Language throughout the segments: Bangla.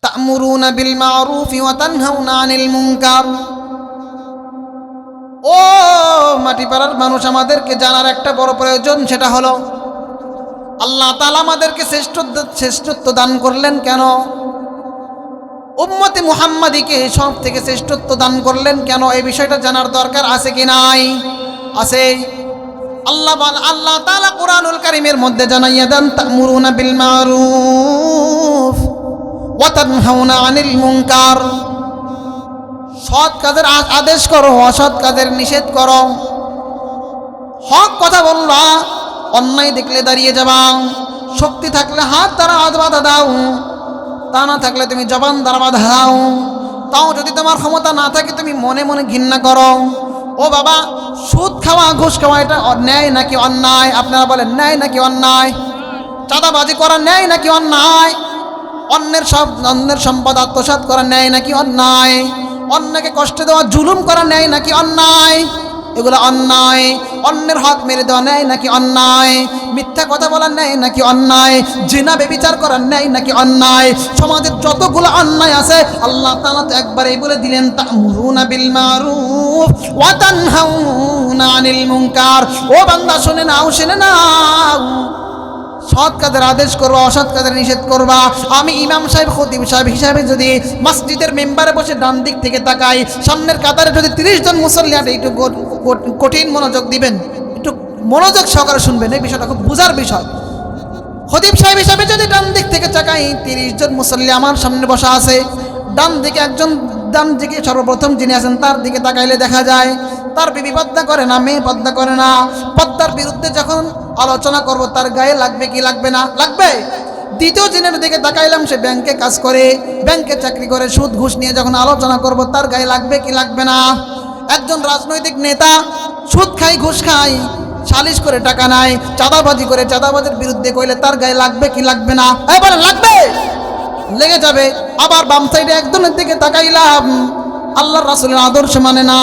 তা'মুরুনা বিল মা'রুফি ওয়া তানহাউনা আনিল মুনকার। ও মাটিপাড়ার মানুষ, আমাদেরকে জানার একটা বড় প্রয়োজন, সেটা হলো আল্লাহ তাআলা আমাদেরকে শ্রেষ্ঠত্ব দান করলেন কেন? উম্মতে মুহাম্মাদীকে সব থেকে শ্রেষ্ঠত্ব দান করলেন কেন? এই বিষয়টা জানার দরকার আছে কি নাই? আছে। আল্লাহ তাআলা কুরআনুল কারীমের মধ্যে জানাইয়া দেন, তা'মুরুনা বিল মা'রুফ ওয়া তানহাউনা আনিল মুনকার। সৎ কাজের আদেশ করো, অসৎ কাজের নিষেধ করো। হক কথা বলবা, অন্যায় দেখলে দাঁড়িয়ে যাবা। শক্তি থাকলে হাত দ্বারা হাত বাধা দাও, তা না থাকলে তুমি জবান দ্বারা বাধা দাও। তাও যদি তোমার ক্ষমতা না থাকে, তুমি মনে মনে ঘৃণা করো। ও বাবা, সুদ খাওয়া, ঘুষ খাওয়া, এটা ন্যায় নাকি অন্যায়? আপনারা বলেন, ন্যায় নাকি অন্যায়? চাঁদাবাজি করা ন্যায় নাকি অন্যায়? অন্যের সম্পদ আত্মসাৎ করা ন্যায় নাকি অন্যায়? অন্যকে কষ্ট দেওয়া, জুলুম করা ন্যায় নাকি অন্যায়? এগুলো অন্যায়। অন্যের হক মেরে দেওয়া ন্যায় নাকি অন্যায়? মিথ্যা কথা বলা ন্যায় নাকি অন্যায়? জিনা ব্যভিচার করা ন্যায় নাকি অন্যায়? সমাজের যতগুলো অন্যায় আছে, আল্লাহ তাআলা তো একবারেই বলে দিলেন, তা'মুরুনা বিল মা'রুফ ওয়া তানহাউনা আনিল মুনকার। ও বান্দা, শুনে নাও, শুনে নাও। সৎ কাজের আদেশ করবা, অসৎ কাজের নিষেধ করবা। আমি ইমাম সাহেব, খতিব সাহেব হিসাবে যদি মসজিদের মেম্বারে বসে ডান দিক থেকে তাকাই, সামনের কাতারে যদি 30 জন মুসল্লি আছে, একটু কঠিন মনোযোগ দিবেন, একটু মনোযোগ সহকারে শুনবেন, এই বিষয়টা খুব বুঝার বিষয়। খতিব সাহেব হিসাবে যদি ডান দিক থেকে তাকাই, 30 জন মুসল্লি আমার সামনে বসা আছে। ডান দিকে একজন, ডান দিকে সর্বপ্রথম যিনি আছেন, তার দিকে তাকাইলে দেখা যায় তার বিবি পর্দা করে না, মেয়ে পর্দা করে না। পর্দার বিরুদ্ধে যখন আলোচনা করব, তার গায়ে লাগবে কি লাগবে না? লাগবে। দ্বিতীয় জনের দিকে তাকাইলাম, সে ব্যাংকে কাজ করে, ব্যাংকে চাকরি করে, সুদ ঘুষ নিয়ে যখন আলোচনা করব, তার গায়ে লাগবে কি লাগবে না? একজন রাজনৈতিক নেতা সুদ খাই, ঘুষ খাই, সালিশ করে টাকা নাই, চাঁদাবাজি করে, চাঁদাবাজির বিরুদ্ধে কইলে তার গায়ে লাগবে কি লাগবে না? বলেন, লাগবে, লেগে যাবে। আবার বাম সাইডে একজনের দিকে তাকাইলাম, আল্লাহর রাসূলের আদর্শ মানে না,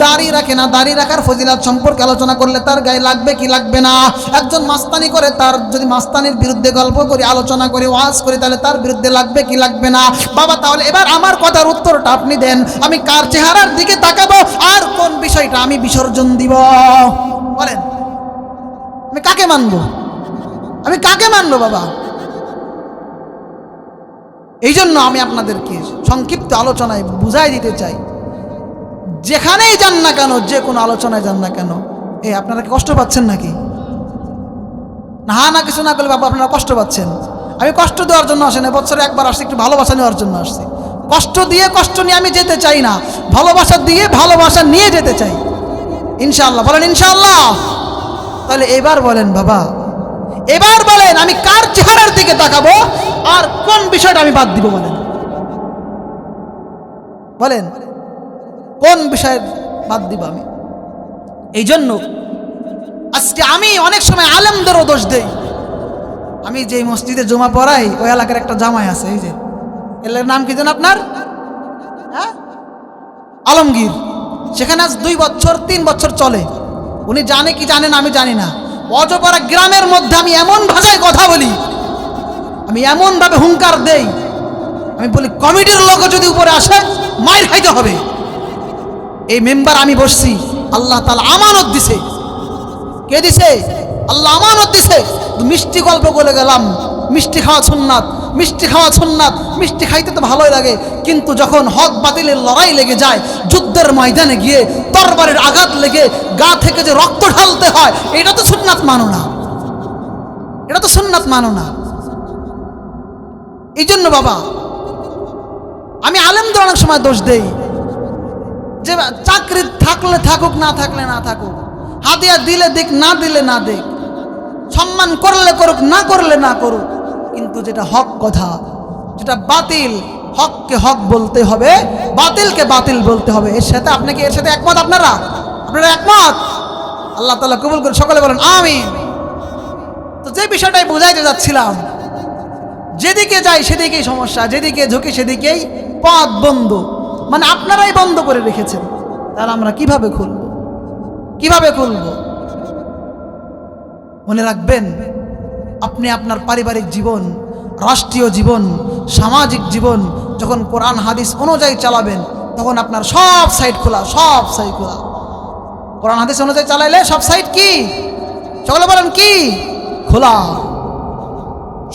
দাড়ি রাখে না, দাড়ি রাখার ফজিলত সম্পর্কে আলোচনা করলে তার গায়ে লাগবে কি লাগবে না? একজন মাস্তানি করে, তার যদি মাস্তানির বিরুদ্ধে গল্প করি, আলোচনা করি, ওয়াজ করি, তাহলে তার বিরুদ্ধে লাগবে কি লাগবে না? বাবা, তাহলে এবার আমার কথার উত্তরটা আপনি দেন। আমি কার চেহারার দিকে তাকাবো আর কোন বিষয়টা আমি বিসর্জন দিব? বলেন, আমি কাকে মানবো? আমি কাকে মানবো বাবা? এই জন্য আমি আপনাদেরকে সংক্ষিপ্ত আলোচনায় বুঝাই দিতে চাই, যেখানেই যান না কেন, যে কোনো আলোচনায় যান না কেন, আপনারা কি কষ্ট পাচ্ছেন নাকি? না কিছু না করলে বাবা আপনারা কষ্ট পাচ্ছেন। আমি কষ্ট দেওয়ার জন্য আসি না, বছরে একবার আসছি, একটু ভালোবাসা নেওয়ার জন্য আসছি। কষ্ট দিয়ে, কষ্ট নিয়ে আমি যেতে চাই না, ভালোবাসা দিয়ে, ভালোবাসা নিয়ে যেতে চাই, ইনশাআল্লাহ। বলেন ইনশাআল্লাহ। তাহলে এবার বলেন বাবা, এবার বলেন, আমি কার চেহারার দিকে তাকাবো আর কোন বিষয়টা আমি বাদ দিব? বলেন, বলেন, কোন বিষয় বাদ দিব আমি? এই জন্য আজকে আমি অনেক সময় আলেমদেরও দোষ দেই। আমি যে মসজিদে জুমা পড়াই, ওই এলাকার একটা জামাই আছে, এই যে এলাকার নাম কি জানেন আপনার? আলমগীর। সেখানে আজ 2 বছর 3 বছর চলে। উনি জানে কি জানেন আমি জানি না, অজপাড়া গ্রামের মধ্যে আমি এমন ভাষায় কথা বলি, আমি এমন ভাবে হুঙ্কার দেই, আমি বলি কমিটির লোক যদি উপরে আসে মাইর খাইতে হবে। এই মেম্বার আমি বসছি, আল্লাহ তাআলা আমানত দিছে। কে দিছে? আল্লাহ আমানত দিছে। মিষ্টি গল্প বলে গেলাম, মিষ্টি খাওয়া সুন্নাত, মিষ্টি খাওয়া সুন্নাত। মিষ্টি খাইতে তো ভালোই লাগে, কিন্তু যখন হক বাতিলের লড়াই লেগে যায়, যুদ্ধের ময়দানে গিয়ে তরবারির আঘাত লেগে গা থেকে যে রক্ত ঢালতে হয়, এটা তো সুন্নাত মানো না, এটা তো সুন্নাত মানো না। এই জন্য বাবা, আমি আলেমদের অনেক সময় দোষ দেই, যে চাকরি থাকলে থাকুক, না থাকলে না থাকুক, হাদিয়া দিলে দিক, না দিলে না দিক, সম্মান করলে করুক, না করলে না করুক, কিন্তু যেটা হক কথা, যেটা বাতিল, হককে হক বলতে হবে, বাতিলকে বাতিল বলতে হবে। এর সাথে আপনাকে, এর সাথে একমত? আপনারা একমত? আল্লাহ তাআলা কবুল করে, সকলে বলেন আমিন। তো যে বিষয়টাই বুঝাইতে যাচ্ছিলাম, যেদিকে যাই সেদিকেই সমস্যা, যেদিকে ঝুঁকি সেদিকেই পথ বন্ধ। মানে আপনারাই বন্ধ করে রেখেছেন, তাহলে আমরা কিভাবে খুলব? কিভাবে খুলব? মনে রাখবেন, আপনি আপনার পারিবারিক জীবন, রাষ্ট্রীয় জীবন, সামাজিক জীবন যখন কোরআন হাদিস অনুযায়ী চালাবেন, তখন আপনার সব সাইড খোলা, সব সাইড খোলা। কোরআন হাদিস অনুযায়ী চালাইলে সব সাইড কি, সকলে বলেন কি, খোলা।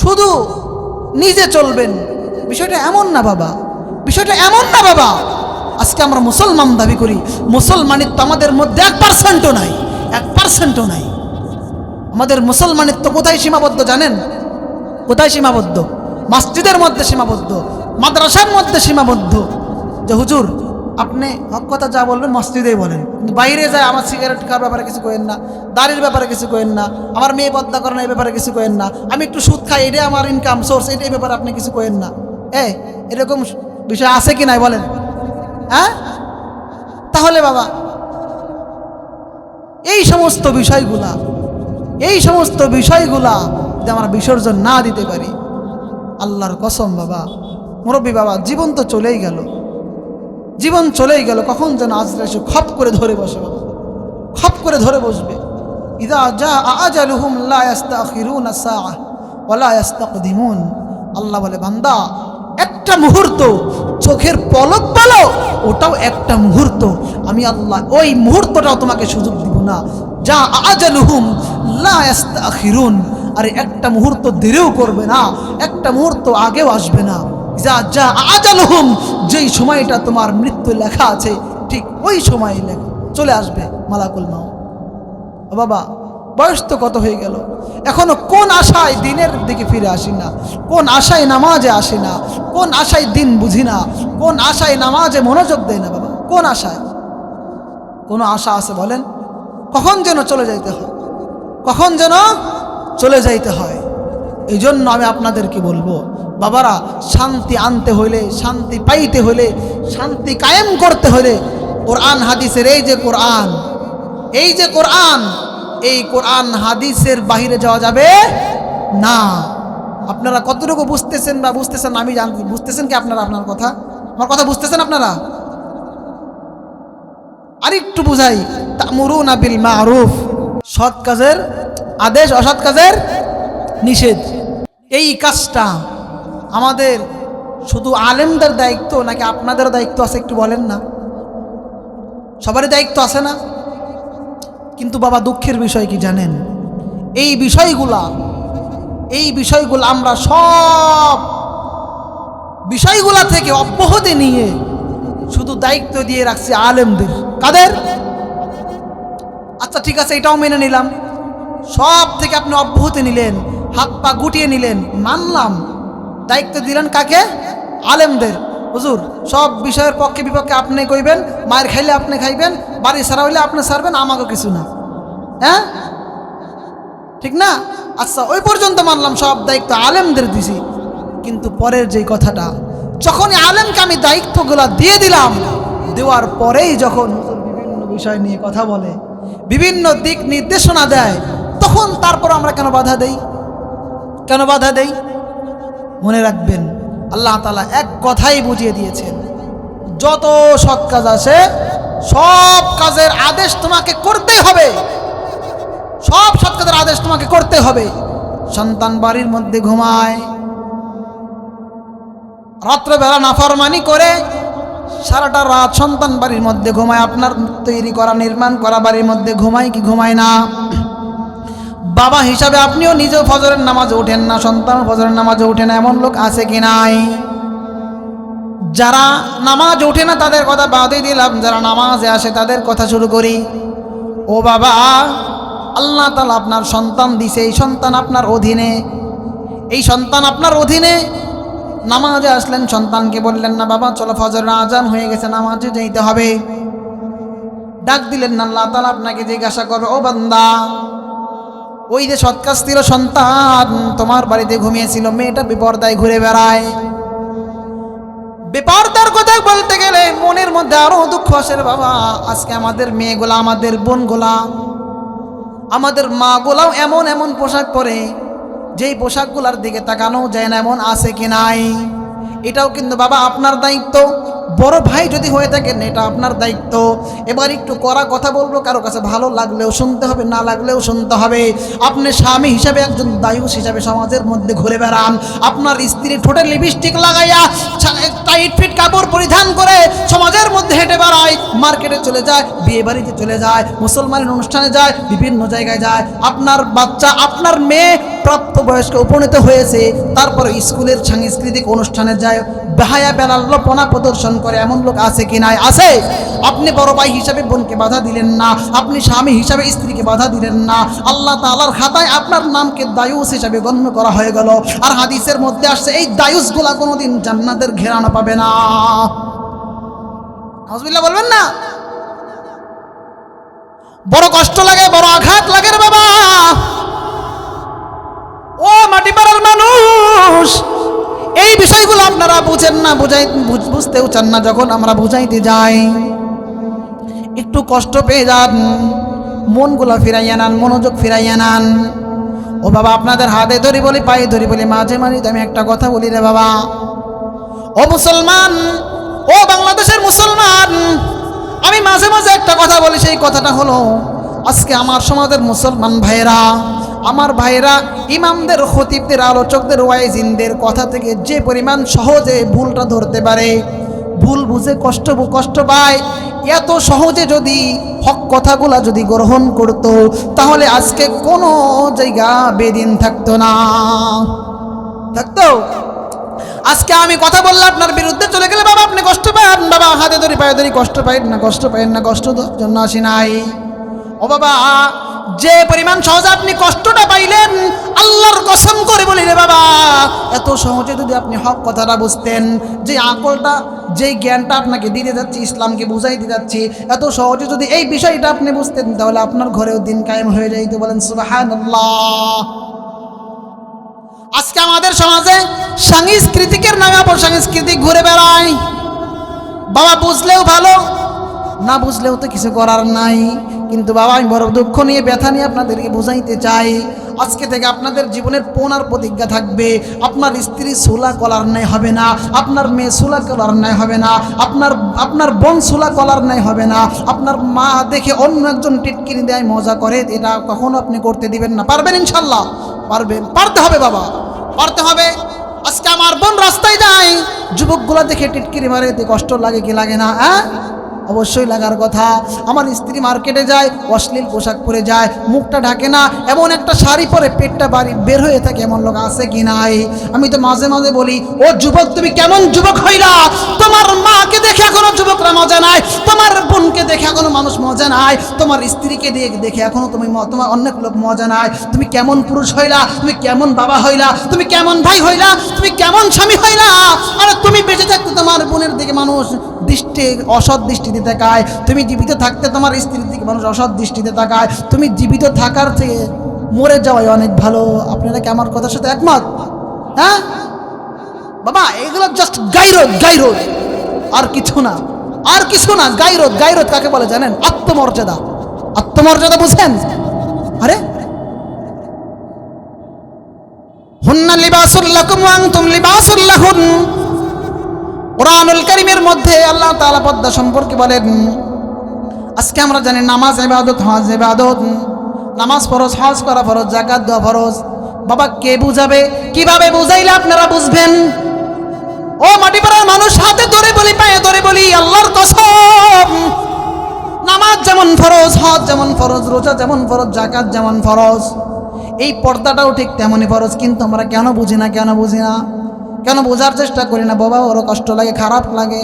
শুধু নিজে চলবেন, বিষয়টা এমন না বাবা, বিষয়টা এমন না বাবা। আজকে আমরা মুসলমান দাবি করি, মুসলমানিত্ব আমাদের মধ্যে 1%ও নাই, 1%ও নাই। আমাদের মুসলমানিত্ব কোথায় সীমাবদ্ধ জানেন? কোথায় সীমাবদ্ধ? মসজিদের মধ্যে সীমাবদ্ধ, মাদ্রাসার মধ্যে সীমাবদ্ধ। যে হুজুর আপনি হক কথা যা বলবেন মসজিদেই বলেন, কিন্তু বাইরে যায় আমার সিগারেট খাওয়ার ব্যাপারে কিছু করেন না, দাড়ির ব্যাপারে কিছু করেন না, আমার মেয়ে পদ্মা করেন এই ব্যাপারে কিছু করেন না, আমি একটু সুদ খাই এটাই আমার ইনকাম সোর্স, এটাই ব্যাপারে আপনি কিছু করেন না। এরকম বিষয় আছে কি নাই বলেন? হ্যাঁ, তাহলে বাবা এই সমস্ত বিষয়গুলা যদি আমরা বিসর্জন না দিতে পারি, আল্লাহর কসম বাবা, মুরব্বী বাবা, জীবন তো চলেই গেল, জীবন চলেই গেল। কখন যেন আজরাইল এসে খপ করে ধরে বসে বাবা, খপ করে ধরে বসবে। ইযা জাআ আজালুহুম লা ইস্তাখিরুনা সাআহ ওয়া লা ইস্তাকদিমুন। আল্লাহ বলে, বান্দা একটা মুহূর্ত, চোখের পলক বলো, ওটাও একটা মুহূর্ত, আমি আল্লাহ ওই মুহূর্তটাও তোমাকে সুযোগ দিব না। যা আজালুহুম লা ইস্তাখিরুন, আরে একটা মুহূর্ত দেরিও করবে না, একটা মুহূর্ত আগেও আসবে না। যা যা আজালুহুম, যেই সময়টা তোমার মৃত্যু লেখা আছে ঠিক ওই সময় চলে আসবে মালাকুল মাউত। বাবা বয়স তো কত হয়ে গেল, এখনো কোন আশায় দিনের দিকে ফিরে আসি না, কোন আশায় নামাজে আসি না, কোন আশায় দিন বুঝি না, কোন আশায় নামাজে মনোযোগ দেয় না বাবা, কোন আশায়? কোনো আশা আছে বলেন? কখন যেন চলে যাইতে হয়, কখন যেন চলে যাইতে হয়। এই জন্য আমি আপনাদেরকে বলবো, বাবারা, শান্তি আনতে হইলে, শান্তি পাইতে হলে, শান্তি কায়েম করতে হলে কোরআন হাদিসের এই যে কোরআন, এই কোরআন হাদিসের বাহিরে যাওয়া যাবে না। আপনারা কতটুকু বুঝতেছেন বা বুঝতেছেন আমি জানি, বুঝতেছেন কি আপনারা? আপনার কথা, আমার কথা বুঝতেছেন আপনারা? আরেকটু বুঝাই, তা'মুরুনা বিল মা'রুফ, সৎ কাজের আদেশ, অসৎ কাজের নিষেধ। এই কাজটা আমাদের শুধু আলেমদের দায়িত্ব নাকি আপনাদেরও দায়িত্ব আছে? একটু বলেন না। সবারই দায়িত্ব আছে না? কিন্তু বাবা দুঃখের বিষয় কি জানেন? এই বিষয়গুলা আমরা সব বিষয়গুলা থেকে অব্যাহতি নিয়ে শুধু দায়িত্ব দিয়ে রাখছি আলেমদের। কাদের? আচ্ছা ঠিক আছে, এটাও মেনে নিলাম, সব থেকে আপনি অব্যাহতি নিলেন, হাত পা গুটিয়ে নিলেন, মানলাম। দায়িত্ব দিলেন কাকে? আলেমদের। হুজুর সব বিষয়ের পক্ষে বিপক্ষে আপনি কইবেন, মায়ের খাইলে আপনি খাইবেন, বাড়ি ছাড়া হইলে আপনি ছাড়বেন, আমাকে কিছু না। হ্যাঁ ঠিক না? আচ্ছা ওই পর্যন্ত মানলাম, সব দায়িত্ব আলেমদের দিছি। কিন্তু পরের যে কথাটা, যখনই আলেমকে আমি দায়িত্বগুলো দিয়ে দিলাম, দেওয়ার পরেই যখন বিভিন্ন বিষয় নিয়ে কথা বলে, বিভিন্ন দিক নির্দেশনা দেয়, তখন তারপর আমরা কেন বাধা দেই? কেন বাধা দেই? মনে রাখবেন, আল্লাহ তাআলা এক কথাই বুঝিয়ে দিয়েছেন, যত সৎ কাজ আছে সব কাজের আদেশ তোমাকে করতেই হবে, সব সৎ কাজের আদেশ তোমাকে করতে হবে। সন্তান বাড়ির মধ্যে ঘুমায়, রাত্রেবেলা নাফরমানি করে সারাটা রাত সন্তান বাড়ির মধ্যে ঘুমায়, আপনার তৈরি করা নির্মাণ করা বাড়ির মধ্যে ঘুমায় কি ঘুমায় না? বাবা হিসাবে আপনিও নিজেও ফজরের নামাজে ওঠেন না, সন্তান ফজরের নামাজে ওঠে না, এমন লোক আছে কি নাই? যারা নামাজ ওঠে না তাদের কথা বাদই দিলাম, যারা নামাজে আসে তাদের কথা শুরু করি। ও বাবা, আল্লাহ তাআলা আপনার সন্তান দিছে, এই সন্তান আপনার অধীনে, এই সন্তান আপনার অধীনে। নামাজে আসলেন, সন্তানকে বললেন না বাবা চলো ফজরের আজান হয়ে গেছে, নামাজে যেতে হবে। ডাক দিলেন না, আল্লাহ তাআলা আপনাকে জিজ্ঞাসা করবে, ও বান্দা, ওই যে সৎ কাজ ছিল সন্তান তোমার বাড়িতে ঘুমিয়েছিল, মেয়েটা বেপরদায় ঘুরে বেড়ায়। বেপরদার কথা বলতে গেলে মনের মধ্যে আরো দুঃখ আসে রে বাবা। আজকে আমাদের মেয়েগুলা, আমাদের বোনগুলা, আমাদের মা গোলাও এমন এমন পোশাক পরে যেই পোশাকগুলার দিকে তাকানো যায় না, এমন আছে কি নাই? এটাও কিন্তু বাবা আপনার দায়িত্ব, বড় ভাই যদি হয়ে থাকেন এটা আপনার দায়িত্ব। এবার একটু কড়া কথা বলবো, কারো কাছে ভালো লাগলেও শুনতে হবে, না লাগলেও শুনতে হবে। আপনি স্বামী হিসাবে একজন দায়ুস হিসাবে সমাজের মধ্যে ঘুরে বেড়ান, আপনার স্ত্রী ঠোঁটে লিপস্টিক লাগাইয়া টাইট ফিট কাপড় পরিধান করে সমাজের মধ্যে হেঁটে বেড়ায়, মার্কেটে চলে যায়, বিয়ে বাড়িতে চলে যায়, মুসলমানের অনুষ্ঠানে যায়, বিভিন্ন জায়গায় যায়। আপনার বাচ্চা, আপনার মেয়ে প্রাপ্তবয়স্ক উপনীত হয়েছে, তারপরে স্কুলের সাংস্কৃতিক অনুষ্ঠানে যায়, বেহায়া বেলাল্লপনা প্রদর্শন করে, এমন লোক আছে কি নাই? আছে। আপনি বড় ভাই হিসাবে বোনকে বাধা দিলেন না, আপনি স্বামী হিসাবে স্ত্রীকে বাধা দিলেন না, আল্লাহ তাআলার খাতায় আপনার নামকে দায়ুস হিসাবে গণ্য করা হয়ে গেল। আর হাদিসের মধ্যে আসছে এই দায়ুসগুলা কোনোদিন জান্নাতের ঘেরানো পাবে না। নাউজুবিল্লাহ বলবেন না? বড় কষ্ট লাগে, বড় আঘাত লাগে রে বাবা। ও মাটিপাড়ার মানুষ, এই বিষয়গুলো আপনারা বুঝেন না, বুঝতেও চান না। যখন আমরা বুঝাইতে যাই একটু কষ্ট পেয়ে যান, মনগুলা ফিরাইয়া নেন, মনোযোগ ফিরাইয়া নেন। ও বাবা, আপনাদের হাতে ধরি বলি, পায়ে ধরি বলি, মাঝে মাঝে আমি একটা কথা বলি রে বাবা। ও মুসলমান, ও বাংলাদেশের মুসলমান, আমি মাঝে মাঝে একটা কথা বলি, সেই কথাটা হলো আজকে আমার সমাজের মুসলমান ভাইয়েরা, আমার ভাইয়েরা ইমামদের, খতিবদের, আলোচকদের, ওয়াইজিনদের কথা থেকে যে পরিমাণ সহজে ভুলটা ধরতে পারে, ভুল বুঝে কষ্ট পায়, এত সহজে যদি হক কথাগুলা যদি গ্রহণ করত, তাহলে আজকে কোনো জায়গা বেদিন থাকতো না। থাকতো? আজকে আমি কথা বললে আপনার বিরুদ্ধে চলে গেলে বাবা আপনি কষ্ট পান, বাবা হাতে ধরি পায়ে ধরি, কষ্ট পাইন না, কষ্ট পাইন না, কষ্ট জন্য আসি নাই। ও বাবা, যে পরিমাণ সহজে আপনি কষ্টটা পাইলেন, আল্লাহর কসম করে বলি রে বাবা, এত সহজে যদি আপনি হক কথাটা বুঝতেন, যে আকলটা, যেই জ্ঞানটা আপনাকে দিতে যাচ্ছি, ইসলামকে বুঝাইতে যাচ্ছি, এত সহজে যদি এই বিষয়টা আপনি বুঝতেন, তাহলে আপনার ঘরেও দিন কায়েম হয়ে যাইতো। বলেন সুবহানাল্লাহ। আজকে আমাদের সমাজে সাংস্কৃতিকের নামে অপসংস্কৃতিক ঘুরে বেড়ায়। বাবা বুঝলেও ভালো, না বুঝলেও তো কিছু করার নাই। কিন্তু বাবা, আমি বড় দুঃখ নিয়ে, ব্যথা নিয়ে আপনাদেরকে বুঝাইতে চাই, আজকে থেকে আপনাদের জীবনের পোনার প্রতিজ্ঞা থাকবে, আপনার স্ত্রী সুলা কলার ন্যায় হবে না, আপনার মেয়ে সুলা কলার ন্যায় হবে না, আপনার বোন সুলা কলার ন্যায় হবে না, আপনার মা দেখে অন্য একজন টিটকিনি দেয়, মজা করে, এটা কখনো আপনি করতে দিবেন না। পারবেন ইনশাল্লাহ? পারবেন, পারতে হবে বাবা, পারতে হবে। আজকে আমার বোন রাস্তায় যায়, যুবকগুলা দেখে টিটকিরি মারে, এতে কষ্ট লাগে কি লাগে না? হ্যাঁ, অবশ্যই লাগার কথা। আমার স্ত্রী মার্কেটে যায়, অশ্লীল পোশাক পরে যায়, মুখটা ঢাকে না, এমন একটা শাড়ি পরে পেটটা বাড়ি বের হয়ে থাকে, এমন লোক আছে কি নাই? আমি তো মাঝে মাঝে বলি, ও যুবক, তুমি কেমন যুবক হইলা? তোমার মাকে দেখে এখনো যুবকরা মজা নাই, তোমার বোনকে দেখে এখনো মানুষ মজা নাই, তোমার স্ত্রীকে দেখে এখনো তোমার অনেক লোক মজা নাই। তুমি কেমন পুরুষ হইলা? তুমি কেমন বাবা হইলা? তুমি কেমন ভাই হইলা? তুমি কেমন স্বামী হইলা? আরে তুমি বেঁচে থাকতে তোমার বোনের দিকে মানুষ অসৎ দৃষ্টিতে তাকায়, তুমি জীবিত থাকতে তোমার স্ত্রীর দিকে মানুষ অসৎ দৃষ্টিতে তাকায়, তুমি জীবিত থাকার থেকে মরে যাওয়াই অনেক ভালো। আপনারা কি আমার কথার সাথে একমত? হ্যাঁ বাবা, এগুলো জাস্ট গাইরোদ, আর কিছু না, আর কিছু না। গাইরোদ কাকে বলে জানেন? আত্মমর্যাদা বুঝেন? আরে হুন্না লিবাসুল লাকুম ওয়া আনতুম লিবাসুল লাহুন। কুরআনুল কারীমের মধ্যে আল্লাহ তাআলা পর্দা সম্পর্কে বলেন। আজকে আমরা জানি নামাজ ইবাদত, হজ ইবাদত, নামাজ ফরজ, হজ করা ফরজ, যাকাত দেওয়া ফরজ। বাবা কে বুঝাবে? কিভাবে বুঝাইলে আপনারা বুঝবেন? ও মাটিপাড়ার মানুষ, হাতে ধরে বলি, পায়ে ধরে বলি, আল্লাহর কসম, নামাজ যেমন ফরজ, হজ যেমন ফরজ, রোজা যেমন ফরজ, যাকাত যেমন ফরজ, এই পর্দাটাও ঠিক তেমনই ফরজ। কিন্তু আমরা কেন বুঝি না? কেন বোঝার চেষ্টা করি না? বাবা ওরও কষ্ট লাগে, খারাপ লাগে।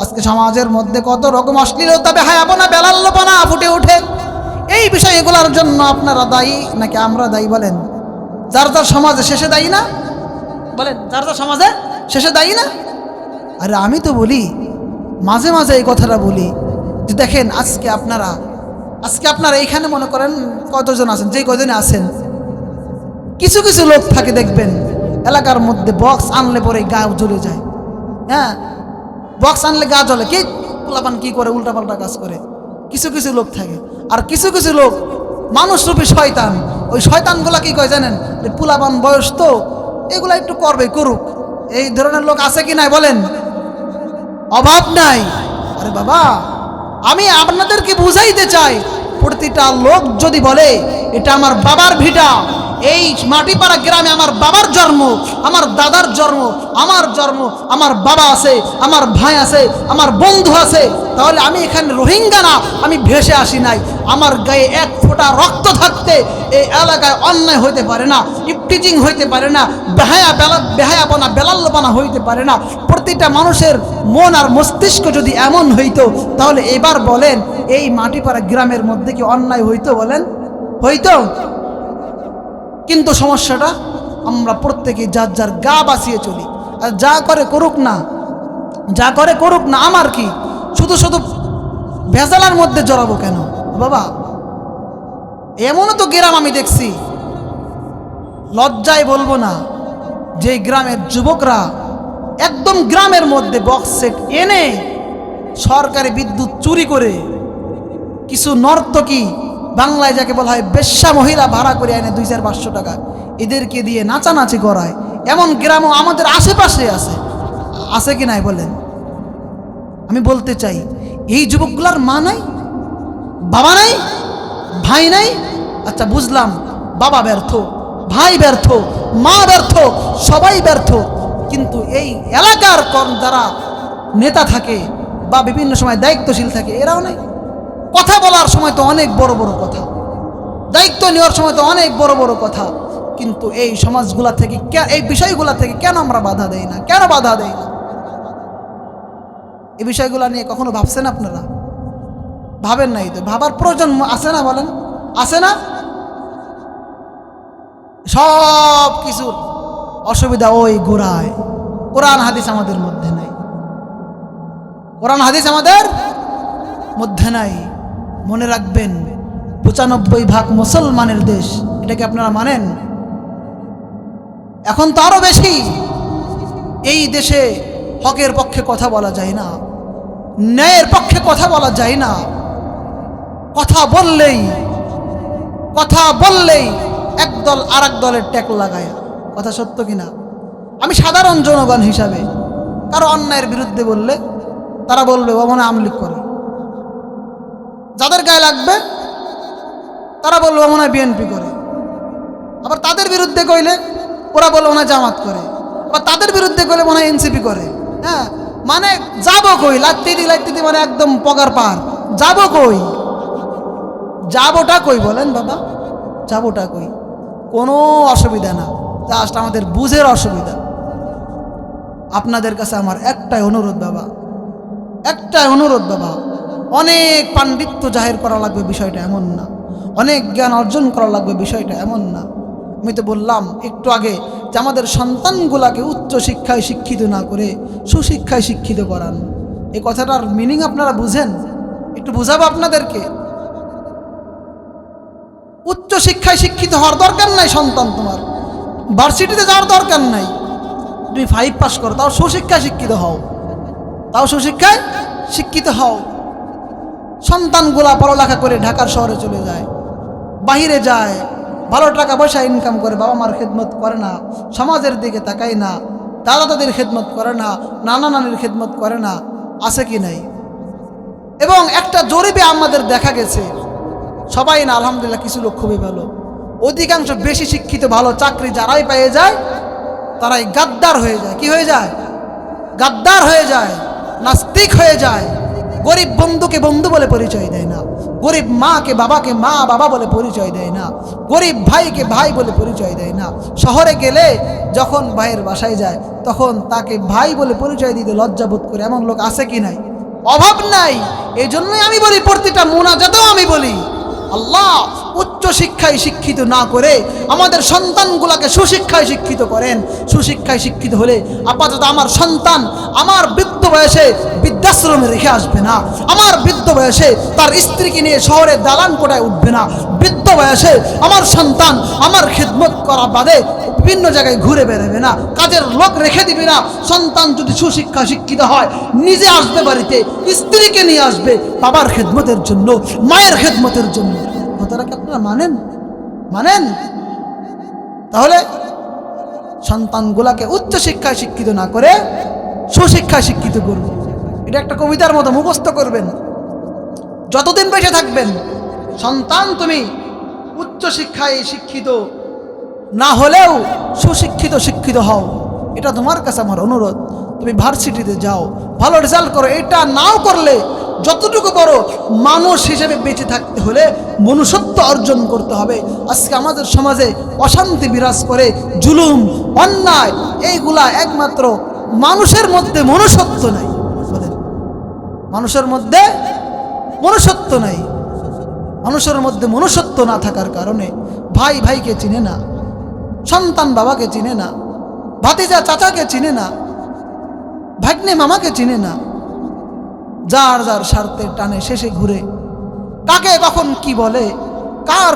আজকে সমাজের মধ্যে কত রকম অশ্লীলতা, বেহায়াপনা, বেলাল্লপনা ফুটে ওঠে। এই বিষয়গুলোর জন্য আপনারা দায়ী নাকি আমরা দায়ী? বলেন, যার সমাজে শেষে দায়ী না? বলেন, যার সমাজে শেষে দায়ী না? আরে আমি তো বলি, মাঝে মাঝে এই কথাটা বলি যে দেখেন, আজকে আপনারা এইখানে মনে করেন কতজন আছেন, যেই কজনে আছেন, কিছু কিছু লোক থাকে দেখবেন এলাকার মধ্যে বক্স আনলে পরে গা জ্বলে যায়। হ্যাঁ, বক্স আনলে গা জ্বলে, কি পোলাপান কি করে, উল্টাপাল্টা কাজ করে। কিছু কিছু লোক থাকে, আর কিছু কিছু লোক মানুষরূপী শয়তান। ওই শয়তানগুলা কি কয় জানেন? পোলাপান বয়স তো, এগুলা একটু করুক। এই ধরনের লোক আছে কি নাই বলেন? অভাব নাই। আরে বাবা, আমি আপনাদেরকে বুঝাইতে চাই, প্রতিটা লোক যদি বলে এটা আমার বাবার ভিটা, এই মাটিপাড়া গ্রামে আমার বাবার জন্ম, আমার দাদার জন্ম, আমার বাবা আছে, আমার ভাই আছে, আমার বন্ধু আছে, তাহলে আমি এখানে রোহিঙ্গা না, আমি ভেসে আসি নাই। আমার গায়ে এক ফোঁটা রক্ত থাকতে এই এলাকায় অন্যায় হইতে পারে না, ইফটিজিং হইতে পারে না, বেহায়াপনা বেলাল্লপনা হইতে পারে না। প্রতিটা মানুষের মন আর মস্তিষ্ক যদি এমন হইতো, তাহলে এবার বলেন এই মাটিপাড়া গ্রামের মধ্যে কি অন্যায় হইতো? বলেন, হইতো? কিন্তু সমস্যাটা, আমরা প্রত্যেকে যার যার গা বাঁচিয়ে চলি, আর যা করে করুক না, যা করে করুক না, আমার কি, শুধু শুধু ভেজালার মধ্যে জড়াবো কেন? বাবা, এমনও তো গ্রাম আমি দেখছি, লজ্জায় বলবো না, যে গ্রামের যুবকরা একদম গ্রামের মধ্যে বক্স সেট এনে সরকারি বিদ্যুৎ চুরি করে, কিছু নর্তকী, বাংলায় যাকে বলা হয় বেশ্যা মহিলা, ভাড়া করে এনে 200-500 টাকা এদেরকে দিয়ে নাচানাচি করায়, এমন গ্রামও আমাদের আশেপাশে আছে কি নাই বলেন? আমি বলতে চাই, এই যুবকগুলার মা নাই, বাবা নাই, ভাই নাই। আচ্ছা বুঝলাম, বাবা ব্যর্থ, ভাই ব্যর্থ, মা ব্যর্থ, সবাই ব্যর্থ, কিন্তু এই এলাকার যারা নেতা থাকে বা বিভিন্ন সময় দায়িত্বশীল থাকে, এরাও নাই। কথা বলার সময় তো অনেক বড় বড় কথা, দায়িত্ব নেওয়ার সময় তো অনেক বড় বড় কথা, কিন্তু এই সমাজগুলা থেকে, এই বিষয়গুলা থেকে কেন আমরা বাধা দেই না? কেন বাধা দেই না? এই বিষয়গুলো নিয়ে কখনো ভাবছেন আপনারা? ভাবেন নাই তো? ভাবার প্রয়োজন আছে না? বলেন, আছে না? সব কিছুর অসুবিধা ওই গোড়ায়। কোরআন হাদিস আমাদের মধ্যে নাই, কোরআন হাদিস আমাদের মধ্যে নাই। মনে রাখবেন, 95% মুসলমানের দেশ, এটাকে আপনারা মানেন? এখন তো আরো বেশি। এই দেশে হকের পক্ষে কথা বলা যায় না, ন্যায়ের পক্ষে কথা বলা যায় না। কথা বললেই একদল আর এক দলের ট্যাগ লাগায়। কথা সত্য কিনা? আমি সাধারণ জনগণ হিসাবে কারো অন্যায়ের বিরুদ্ধে বললে তারা বলবে ও মনে আমলিক করে, যাদের গায়ে লাগবে তারা বলবে ও মনে হয় বিএনপি করে, আবার তাদের বিরুদ্ধে কইলে ওরা বলবে মনে হয় জামাত করে, আবার তাদের বিরুদ্ধে কইলে মনে হয় এনসিপি করে। হ্যাঁ, মানে যাবো কই? লাত্তি দি মানে একদম পগার পার। যাবো কই? যাবোটা কই বলেন বাবা? যাবোটা কই? কোনো অসুবিধা না, জাস্ট আমাদের বুঝের অসুবিধা। আপনাদের কাছে আমার একটাই অনুরোধ বাবা, একটাই অনুরোধ বাবা, অনেক পাণ্ডিত্য জাহির করা লাগবে বিষয়টা এমন না, অনেক জ্ঞান অর্জন করা লাগবে বিষয়টা এমন না। আমি তো বললাম একটু আগে যে আমাদের সন্তানগুলাকে উচ্চ শিক্ষায় শিক্ষিত না করে সুশিক্ষায় শিক্ষিত করান। এই কথাটার মিনিং আপনারা বুঝেন? একটু বুঝাবো আপনাদেরকে। উচ্চ শিক্ষায় শিক্ষিত হওয়ার দরকার নাই, সন্তান তোমার ভার্সিটিতে যাওয়ার দরকার নাই, তুমি 5 পাস করো, তাও সুশিক্ষায় শিক্ষিত হও, তাও সুশিক্ষায় শিক্ষিত হও। সন্তানগুলা পড়ালেখা করে ঢাকার শহরে চলে যায়, বাহিরে যায়, ভালো টাকা পয়সা ইনকাম করে, বাবা মার খেদমত করে না, সমাজের দিকে তাকায় না, দাদা দাদির খেদমত করে না, নানা নানির খেদমত করে না। আছে কি নাই? এবং একটা জরিপে আমাদের দেখা গেছে, সবাই না আলহামদুলিল্লাহ, কিছু লোক খুবই ভালো, অধিকাংশ বেশি শিক্ষিত ভালো চাকরি যারাই পেয়ে যায় তারাই গাদ্দার হয়ে যায়। কি হয়ে যায়? গাদ্দার হয়ে যায়, নাস্তিক হয়ে যায়। গরিব বন্ধুকে বন্ধু বলে পরিচয় দেয় না, গরিব মাকে বাবাকে মা বাবা বলে পরিচয় দেয় না, গরিব ভাইকে ভাই বলে পরিচয় দেয় না। শহরে গেলে যখন ভাইয়ের বাসায় যায় তখন তাকে ভাই বলে পরিচয় দিতে লজ্জা বোধ করে। এমন লোক আছে কি নাই? অভাব নাই। এই জন্যই আমি বলি, প্রতিটা মুনাজাতেও আমি বলি, আল্লাহ উচ্চ শিক্ষায় শিক্ষিত না করে আমাদের সন্তানগুলোকে সুশিক্ষায় শিক্ষিত করেন। সুশিক্ষায় শিক্ষিত হলে আপাতত আমার সন্তান আমার বৃদ্ধ বয়সে বৃদ্ধাশ্রমে রেখে আসবে না, আমার বৃদ্ধ বয়সে তার স্ত্রীকে নিয়ে শহরের দালান কোঠায় উঠবে না, বৃদ্ধ বয়সে আমার সন্তান আমার খেদমত করা বাদে বিভিন্ন জায়গায় ঘুরে বেড়াবে না, কাজের লোক রেখে দিবে না। সন্তান যদি সুশিক্ষা শিক্ষিত হয় নিজে আসবে বাড়িতে, স্ত্রীকে নিয়ে আসবে বাবার খেদমতের জন্য, মায়ের খেদমতের জন্য। কথাটা কি আপনারা মানেন? তাহলে সন্তানগুলাকে উচ্চ শিক্ষায় শিক্ষিত না করে সুশিক্ষায় শিক্ষিত করব। এটা একটা কবিতার মতো মুখস্থ করবেন। যতদিন বেঁচে থাকবেন, সন্তান তুমি উচ্চ শিক্ষায় শিক্ষিত না হলেও শিক্ষিত হও, এটা তোমার কাছে আমার অনুরোধ। তুমি ভার্সিটিতে যাও, ভালো রেজাল্ট করো। এটা নাও করলে যতটুকু করো, মানুষ হিসেবে বেঁচে থাকতে হলে মনুষ্যত্ব অর্জন করতে হবে। আজকে আমাদের সমাজে অশান্তি বিরাজ করে, জুলুম, অন্যায়, এইগুলা একমাত্র মানুষের মধ্যে মনুষ্যত্ব নাই। মানুষের মধ্যে মনুষ্যত্ব নাই। মানুষের মধ্যে মনুষ্যত্ব না থাকার কারণে ভাই ভাইকে চিনে না, সন্তান বাবাকে চিনে না, ভাতিজা চাচাকে চিনে না, ভাগ্নে মামাকে চিনে না। যার যার স্বার্থের টানে শেষে ঘুরে কাকে কখন কি বলে, কার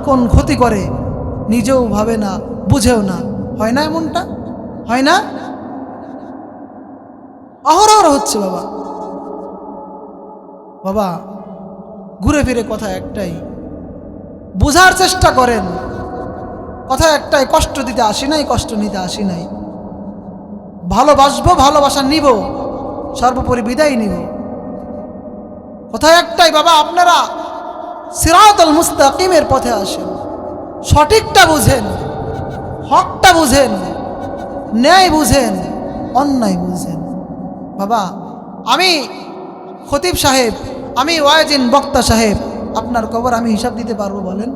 কোন ক্ষতি করে নিজেও ভাবে না, বুঝেও না। হয় না এমনটা? হয় না? অহরহ হচ্ছে বাবা। বাবা ঘুরে ফিরে কথা একটাই, বোঝার চেষ্টা করেন। কথা একটাই, কষ্ট দিতে আসি নাই, কষ্ট নিতে আসি নাই। ভালোবাসবো, ভালোবাসা নিব, সর্বোপরি বিদায় নিব। কথা একটাই বাবা, আপনারা সিরাতুল মুস্তাকিমের পথে আসেন, সঠিকটা বুঝেন, হকটা বুঝেন, ন্যায় বুঝেন, অন্যায় বুঝেন। বাবা আমি খতিব সাহেব, আমি ওয়াজিন বক্তা সাহেব, আপনার কবর আমি হিসাব দিতে পারবো? বলেন,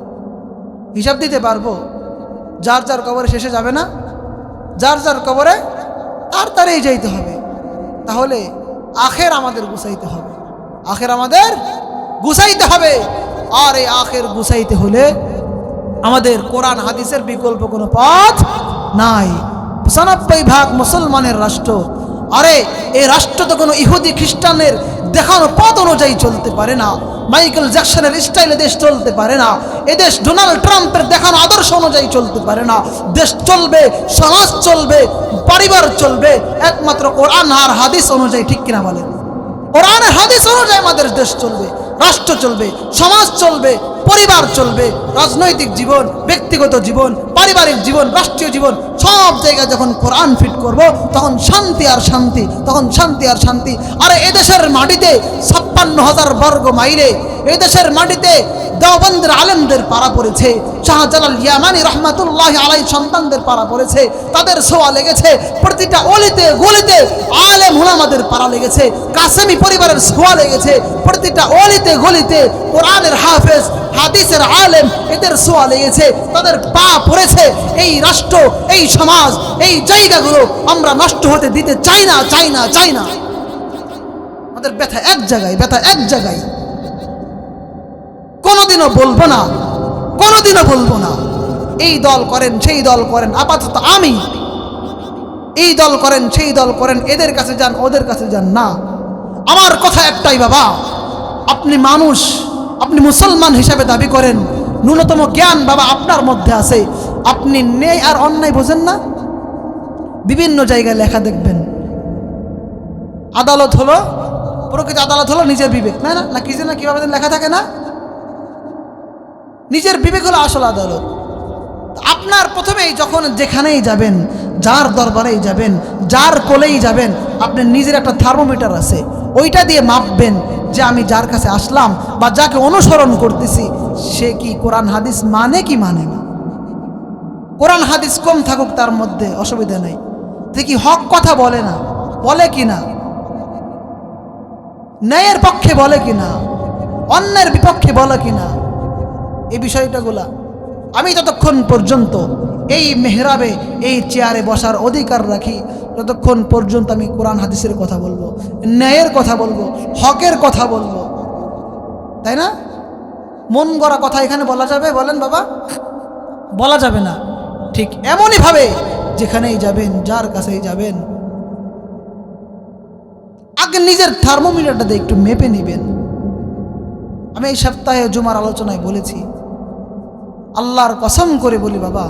হিসাব দিতে পারবো? যার যার কবরে শেষে যাবে না? যার যার কবরে তাড়াতাড়ি যাইতে হবে। তাহলে আখের আমাদের গুছাইতে হবে, আখের আমাদের গুছাইতে হবে। আর এই আখের গুছাইতে হলে আমাদের কোরআন হাদিসের বিকল্প কোনো পথ নাই। ৯৫% মুসলমানের রাষ্ট্র। আরে এই রাষ্ট্র তো কোনো ইহুদি খ্রিস্টানের দেখানো পথ অনুযায়ী চলতে পারে না, মাইকেল জ্যাকসনের স্টাইলে দেশ চলতে পারে না, এদেশ ডোনাল্ড ট্রাম্পের দেখানো আদর্শ অনুযায়ী চলতে পারে না। দেশ চলবে, সমাজ চলবে, পরিবার চলবে একমাত্র কোরআন আর হাদিস অনুযায়ী। ঠিক কিনা বলেন? কোরআন আর হাদিস অনুযায়ী আমাদের দেশ চলবে, রাষ্ট্র চলবে, সমাজ চলবে, পরিবার চলবে, রাজনৈতিক জীবন, ব্যক্তিগত জীবন, পারিবারিক জীবন, রাষ্ট্রীয় জীবন, সব জায়গায় যখন কোরআন ফিট করব তখন শান্তি আর শান্তি, তখন শান্তি আর শান্তি। আরে এদেশের মাটিতে ৫৬,০০০ বর্গ মাইলে, এদেশের মাটিতে দেওবন্দের আলেমদের পাড়া পড়েছে, শাহজালাল ইয়ামানি রহমাতুল্লাহ আলাইহি সন্তানদের পাড়া পড়েছে, তাদের ছোঁয়া লেগেছে। প্রতিটা অলিতে গলিতে আলেম উলামাদের পাড়া লেগেছে, কাসেমি পরিবারের ছোঁয়া লেগেছে। প্রতিটা অলিতে গলিতে কোরআনের হাফেজ, হাদিসের আলেম, এদের ছোঁয়া লেগেছে, তাদের পা পড়েছে। এই রাষ্ট্র, এই সমাজ, এই জায়গাগুলো আমরা নষ্ট হতে দিতে চাই না, চাই না, চাই না। আমাদের ব্যথা এক জায়গায়, ব্যথা এক জায়গায়। কোনোদিনও বলবো না, কোনোদিনও বলবো না এই দল করেন, সেই দল করেন। আপাতত আমি এই দল করেন, সেই দল করেন, এদের কাছে যান, ওদের কাছে যান না। আমার কথা একটাই বাবা, আপনি মানুষ, আপনি মুসলমান হিসাবে দাবি করেন, ন্যূনতম জ্ঞান বাবা আপনার মধ্যে আছে। আপনি ন্যায় আর অন্যায় বোঝেন না? বিভিন্ন জায়গায় লেখা দেখবেন, আদালত হলো, প্রকৃত আদালত হলো নিজের বিবেক, না না কি যেন কিভাবে লেখা থাকে না, নিজের বিবেক হলো আসল আদালত। আপনার প্রথমেই যখন যেখানেই যাবেন, যার দরবারেই যাবেন, যার কোলেই যাবেন, আপনার নিজের একটা থার্মোমিটার আছে, ওইটা দিয়ে মাপবেন যে আমি যার কাছে আসলাম বা যাকে অনুসরণ করতেছি সে কি কোরআন হাদিস মানে কি মানে না। কোরআন হাদিস কম থাকুক তার মধ্যে অসুবিধা নেই, দেখি হক কথা বলে না, বলে কি না, ন্যায়ের পক্ষে বলে কি না, অন্যের বিপক্ষে বলে কি না, এই বিষয়টাগুলা আমি ততক্ষণ পর্যন্ত এই মেহরাবে, এই চেয়ারে বসার অধিকার রাখি, ততক্ষণ পর্যন্ত আমি কোরআন হাদিসের কথা বলবো, ন্যায়ের কথা বলবো, হকের কথা বলবো, তাই না? মন গড়া কথা এখানে বলা যাবে? বলেন বাবা, বলা যাবে না। ঠিক এমনইভাবে যেখানেই যাবেন, যার কাছেই যাবেন, আগে নিজের থার্মোমিটারটা দিয়ে একটু মেপে নেবেন। আমি এই সপ্তাহে জুমার আলোচনায় বলেছি, আল্লাহর কসম করে বলি বাবা,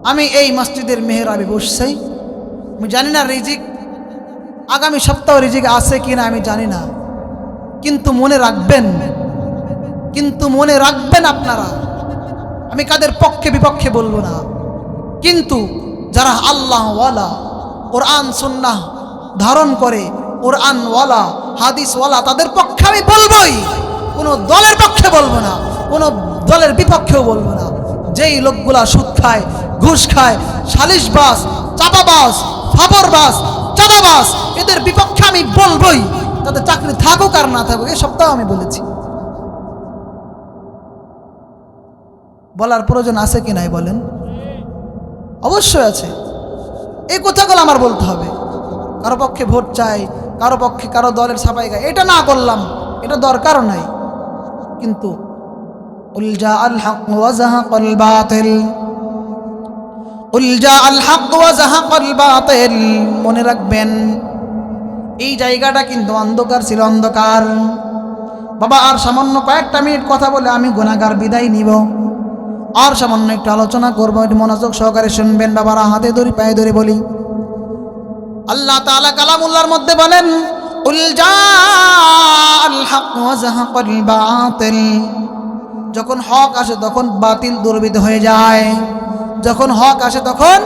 আমি এই মসজিদের মেহরাবে বসছি, আমি জানি না রিজিক আগামী সপ্তাহ রিজিক আছে কিনা আমি জানি না, কিন্তু মনে রাখবেন, কিন্তু মনে রাখবেন আপনারা, আমি কাদের পক্ষে বিপক্ষে বলবো না, কিন্তু যারা আল্লাহওয়ালা, কোরআন সুন্নাহ ধারণ করে, কোরআনওয়ালা হাদিসওয়ালা তাদের পক্ষে আমি বলবোই, কোনো দলের পক্ষে বলবো না, কোনো দলের বিপক্ষেও বলবো না। যেই লোকগুলা সুদ খায়, ঘুষ খায়, সালিশবাজ, চাপাবাজ, ফাপরবাজ, চাঁদাবাজ, এদের বিপক্ষে আমি বলবোই, তাদের চাকরি থাকুক আর না থাকুক। এই সপ্তাহ আমি বলেছি, বলার প্রয়োজন আছে কি নাই বলেন? অবশ্যই আছে। এই কথাগুলো আমার বলতে হবে। কারো পক্ষে ভোট চাই, কারো পক্ষে কারো দলের ছাপাই গায়, এটা না করলাম, এটা দরকারও নাই। কিন্তু কুল জাআল হক ওয়া যাহাকাল বাতিল, কুল জাআল হক ওয়া যাহাকাল বাতিল। মনে রাখবেন এই জায়গাটা কিন্তু অন্ধকার ছিল, অন্ধকার। বাবা আর সামান্য কয়েকটা মিনিট কথা বলে আমি গুনাহগার বিদায় নিব। আর সামান্য একটু আলোচনা করবো, একটু মনোযোগ সহকারে শুনবেন বাবারা। হাতে ধরি পায়ে ধরে বলি, আল্লাহ তাআলা কালামুল্লাহর মধ্যে বলেন কুল জাআল হক ওয়া যাহাকাল বাতিল। যখন হক আসে তখন বাতিল দুর্বৃত হয়ে যায়। যখন হক আসে তখন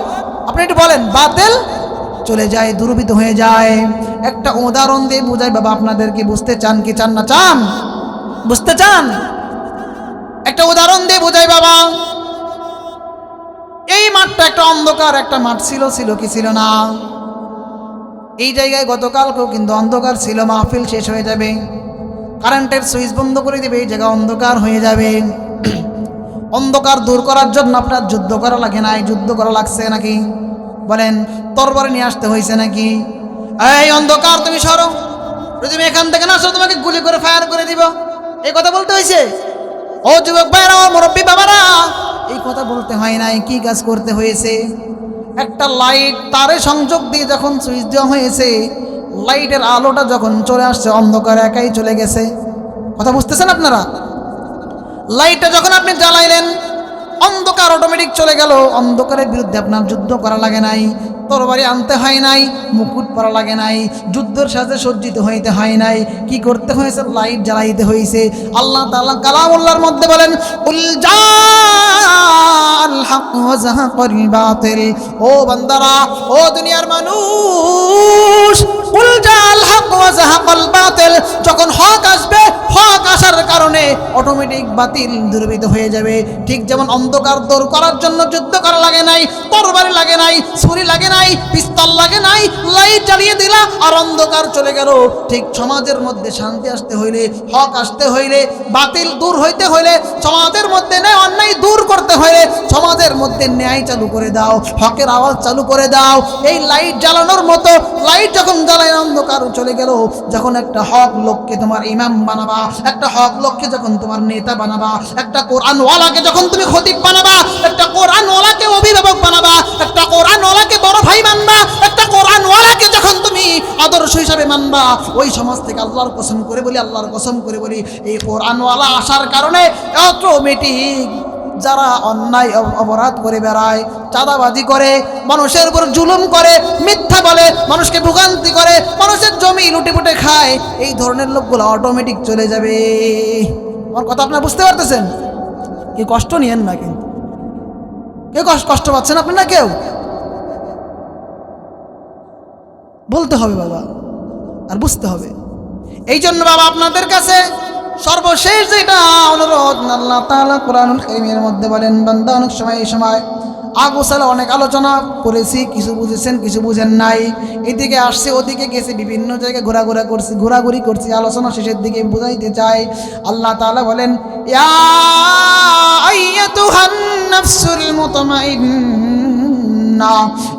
আপনি একটু বলেন বাতিল চলে যায়, দুর্বৃত হয়ে যায়। একটা উদাহরণ দিয়ে বুঝাই বাবা আপনাদেরকে। বুঝতে চান কি চান না? চান, বুঝতে চান? একটা উদাহরণ দিয়ে বুঝাই বাবা। এই মাঠটা একটা অন্ধকার একটা মাঠ ছিল, ছিল কি ছিল না? এই জায়গায় গতকালকেও কিন্তু অন্ধকার ছিল। মাহফিল শেষ হয়ে যাবে, কারেন্টের সুইচ বন্ধ করে দিবে, এই জায়গা অন্ধকার হয়ে যাবে। অন্ধকার দূর করার জন্য আপনার যুদ্ধ করা লাগে নাই? যুদ্ধ করা লাগছে নাকি? বলেন, তরবারি নিয়ে আসতে হয়েছে নাকি? এই অন্ধকার তুমি সরো, তুমি এখান থেকে না আসো তোমাকে গুলি করে ফায়ার করে দিব, এই কথা বলতে হয়েছে? ও যুবক ভাইরা, ও মুরব্বী বাবারা, এই কথা বলতে হয় নাই। কি কাজ করতে হয়েছে? একটা লাইট তারে সংযোগ দিয়ে যখন সুইচ দেওয়া হয়েছে, লাইটের আলোটা যখন চলে আসছে, অন্ধকার একাই চলে গেছে। কথা বুঝতেছেন আপনারা? লাইটটা যখন আপনি জ্বালাইলেন, অন্ধকার অটোমেটিক চলে গেল। অন্ধকারের বিরুদ্ধে আপনার যুদ্ধ করা লাগে নাই, তরবারি আনতে হয় নাই, মুকুট পরা লাগে নাই, যুদ্ধের সাথে সজ্জিত হইতে হয় নাই। কি করতে হয়েছে? লাইট জ্বালাইতে হয়েছে। আল্লাহ তাআলা কালামুল্লাহর মধ্যে বলেন কুল জাআল হক ওয়া যাহাকাল বাতিল। ও বান্দারা, ও দুনিয়ার মানুষ, কুল জাআল হক ওয়া যাহাকাল বাতিল। যখন হক আসবে, হক আসার কারণে অটোমেটিক বাতিল দুর্বৃত হয়ে যাবে। ঠিক যেমন অন্ধকার দূর করার জন্য যুদ্ধ করা লাগে নাই, তরবারি লাগে নাই, ছুরি লাগে নাই, পিস্তল লাগে নাই, লাইট জ্বালিয়ে দিলা আর অন্ধকার চলে গেল। ঠিক সমাজের মধ্যে শান্তি আসতে হইলে, হক আসতে হইলে, বাতিল দূর হইতে হইলে, সমাজের মধ্যে ন্যায় অন্যায় দূর করতে হইলে, সমাজের মধ্যে ন্যায় চালু করে দাও, হকের আওয়াজ চালু করে দাও। এই লাইট জ্বালানোর মতো লাইট যখন জ্বালায় অন্ধকার চলে গেল। যখন একটা হক লোককে তোমার ইমাম বানাবা, একটা হক লোককে যখন তোমার নেতা বানাবা, একটা কোরআনওয়ালাকে যখন তুমি খতিব বানাবা, একটা কোরআনওয়ালাকে অভিভাবক বানাবা, একটা কোরআনওয়ালাকে বড় ভাই মানবা, একটা কোরআনওয়ালাকে যখন তুমি আদর্শ হিসাবে মানবা, ওই সমাজ থেকে আল্লাহর কসম করে বলি, আল্লাহর কসম করে বলি, এই কোরআনওয়ালা আসার কারণে অটোমেটিক যারা অন্যায় অপরাধ করে বেড়ায়, চাঁদাবাজি করে, মানুষের উপর জুলুম করে, মিথ্যা বলে, মানুষকে ভোগান্তি করে, মানুষের জমি লুটেপুটে খায়, এই ধরনের লোকগুলো অটোমেটিক চলে যাবে। আমার কথা আপনারা বুঝতে পারতেছেন? কেউ কষ্ট নিয়েন না, কিন্তু কেউ কষ্ট পাচ্ছেন আপনি না? কেউ বলতে হবে বাবা, আর বুঝতে হবে। এই জন্য বাবা আপনাদের কাছে সর্বশেষ যেটা অনুরোধ, আল্লাহ তাআলা কোরআনুল কারীমের মধ্যে বলেন, বান্দা অনেক সময় এই সময় আগুসালে অনেক আলোচনা করেছি, কিছু বুঝেছেন কিছু বুঝেন নাই, এদিকে আসছে ওদিকে গেছে, বিভিন্ন জায়গায় ঘোরাঘুরি করছি। আলোচনা শেষের দিকে বুঝাইতে চাই, আল্লাহ তাআলা বলেন, ইয়া আইয়াতুহান নাফসুল মুতমাইন্না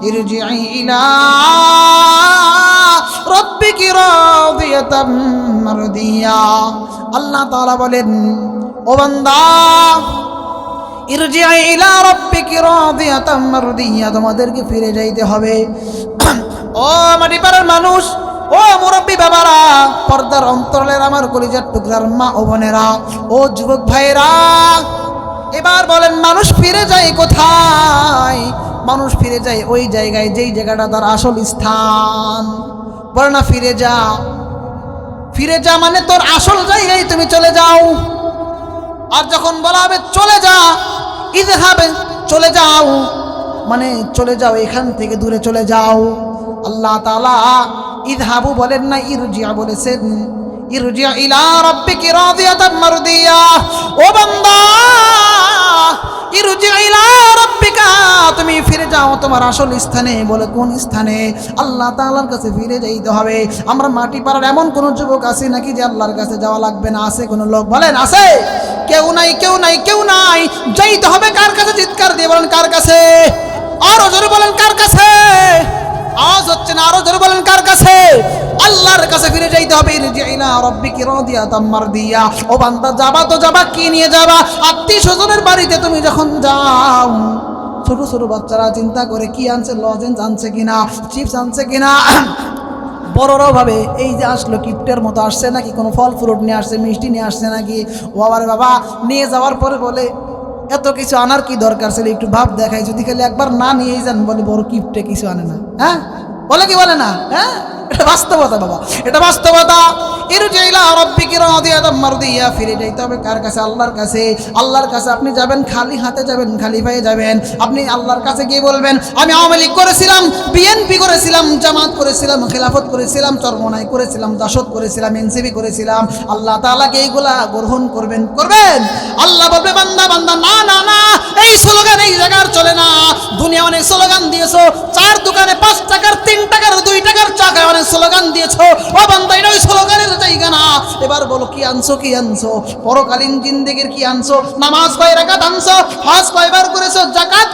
ইরজিই ইলা রাব্বিকি রাদিয়াতাম মারদিয়া। আল্লাহ তাআলা বলেন, ও বান্দা, ইরজিই ইলা রাব্বিকি রাদিয়াতাম মারদিয়া, তোমাদেরকে ফিরে যাইতে হবে। ও মাটিপাড়ার মানুষ, ও মুরব্বী বাবারা, পর্দার অন্তরালের আমার কলিজার টুকরার মা ও বোনেরা, ও যুবক ভাইরা, এবার বলেন মানুষ ফিরে যায় কোথায়? মানুষ ফিরে যায় ওই জায়গায় যেই জায়গাটা তার আসল স্থান। বলে না ফিরে যা, ফিরে যা মানে তোর আসল জায়গায় তুমি চলে যাও। আর যখন বলা হবে চলে যা, ইযহাবে, চলে যাও মানে চলে যাও, এখান থেকে দূরে চলে যাও। আল্লাহ তাআলা ইযহাবু বলেন না, ইরজিআ বলেছেন। ইরজিআ ইলা রাব্বিকি রাদিয়াতাম মারদিয়া। ও বান্দা, ইরজিআ ইলা রাব্বিকা, তুমি ফিরে যাও তোমার আসল স্থানে। বলে কোন স্থানে? আল্লাহ তাআলার কাছে ফিরে যাইতে হবে। আমরা মাটি পাড়ার এমন কোন যুবক আছে নাকি যে আল্লাহর কাছে যাওয়া লাগবে না? আছে কোন লোক? বলেন আছে? কেউ নাই, কেউ নাই, কেউ নাই। যাইতে হবে কার কাছে? চিৎকার দিয়ে বলেন কার কাছে? আরো জোরে বলেন কার কাছে? আওয়াজ হচ্ছে না, আরো জোরে বলেন কার কাছে? আল্লাহর কাছে ফিরে যাইতে হবে। ইরজিআ ইলা রাব্বিকি রাদিয়াতাম মারদিয়া। ও বান্দা, যাবা তো যাবা, কি নিয়ে যাবা? আত্মীয় স্বজনের বাড়িতে তুমি যখন যাও, ছোট ছোট বাচ্চারা চিন্তা করে কি আনছে, লজেন্স আনছে কিনা, চিপস আনছে কিনা। বড়রাও ভাবে এই যে আসলো কিপ্টের মতো আসছে নাকি, কোনো ফল ফ্রুট নিয়ে আসছে, মিষ্টি নিয়ে আসছে নাকি। ও আবার বাবা নিয়ে যাওয়ার পরে বলে এত কিছু আনার কি দরকার ছিল, একটু ভাব দেখায়, যদি খালি একবার না নিয়েই যান। বলে বড় কিপ্টে কিছু আনে না। হ্যাঁ বলে কি বলে না? হ্যাঁ, এটা বাস্তবতা বাবা, এটা বাস্তবতা। ইরজিআ ইলা রাব্বিকি রাদিয়াতাম মারদিয়া। ফিরে যাইতে হবে কার কাছে? আল্লাহর কাছে। আল্লাহর কাছে আপনি যাবেন খালি হাতে যাবেন, খালি পায়ে যাবেন। আপনি আল্লাহর কাছে গিয়ে বলবেন আমি আওয়ামী লীগ করেছিলাম, বিএনপি করেছিলাম, জামাত করেছিলাম, খেলাফত করেছিলাম, চরমনাই করেছিলাম, জাসদ করেছিলাম, এনসিপি করেছিলাম। আল্লাহ তাআলাকে এইগুলা গ্রহণ করবেন? করবেন? আল্লাহ বলবে বান্দা বান্দা না না না, এই স্লোগান এই জায়গার চলে না। দুনিয়া অনেক স্লোগান দিয়েছো, 4 দোকানে 5 টাকার, 3 টাকার, 2 টাকার চাকায় অনেক স্লোগান দিয়েছো। ও বান্দা, এটা ওই স্লোগানের জায়গা না। এবার বলো কি আনছো, কি আনছো? পরকালীন জিন্দেগির কি আনছো? নামাজ কয় রাকাত আনছো? হজ কয়বার করেছো? যাকাত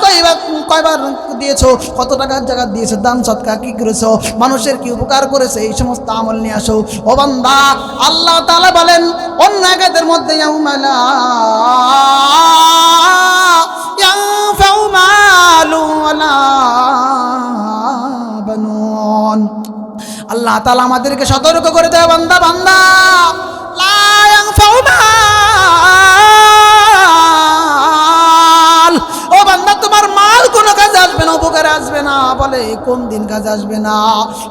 কয়বার দিয়েছো? কত টাকার যাকাত দিয়েছো? দান সদকা কি করেছো? মানুষের কি উপকার করেছে? এই সমস্ত আমল নিয়ে আসো। ও বান্দা, আল্লাহ তাআলা বলেন অন্য আয়াতের মধ্যে ইয়াউমালা ইয়ানফাউ মালু ওয়ালা বানুন। আল্লাহ তাআলা আমাদেরকে সতর্ক করে দেয়, বান্দা বান্দা লা ইয়ানফাউ মাল। ও বান্দা, তোমার মাল কোনো কাজে আসবে না, উপকারে আসবে না। বলে কোন দিন কাজে আসবে না?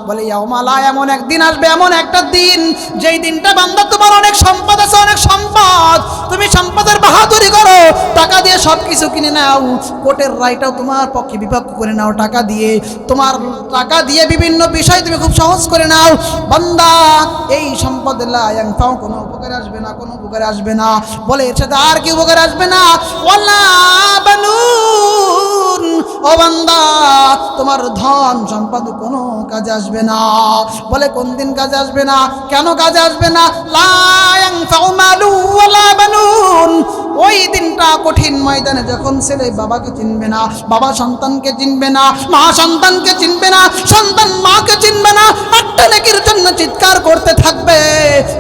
বলে ইয়াউমালা, এমন একদিন আসবে, এমন একটা দিন যেই দিনটা বান্দা তোমার অনেক সম্পদ আছে, অনেক সম্পদ, তুমি সম্পদের বাহাদুরি করো, টাকা দিয়ে সব কিছু কিনে নাও, কোর্টের রায়টাও তোমার পক্ষে বিপক্ষ করে নাও টাকা দিয়ে, তোমার টাকা দিয়ে বিভিন্ন বিষয় তুমি খুব সহজ করে নাও। বান্দা, এই সম্পদের লা ইয়ানফাউ, কোনো উপকারে আসবে না, কোনো উপকারে আসবে না। বলে এর সাথে আর কি উপকারে আসবে না? ওয়ালা বানুন। ও বান্দা, তোমার ধন সম্পদ কোনো কাজে আসবে না। বলে কোন দিন কাজে আসবে না? কেন কাজে আসবে না? লা ইয়ানফাউ মালু ওয়ালা বানুন। ওই দিনটা কঠিন ময়দানে যখন ছেলে বাবাকে চিনবে না, বাবা সন্তানকে চিনবে না, মা সন্তানকে চিনবে না, সন্তান মাকে চিনবে না, একটা নেকির জন্য চিৎকার করতে থাকবে।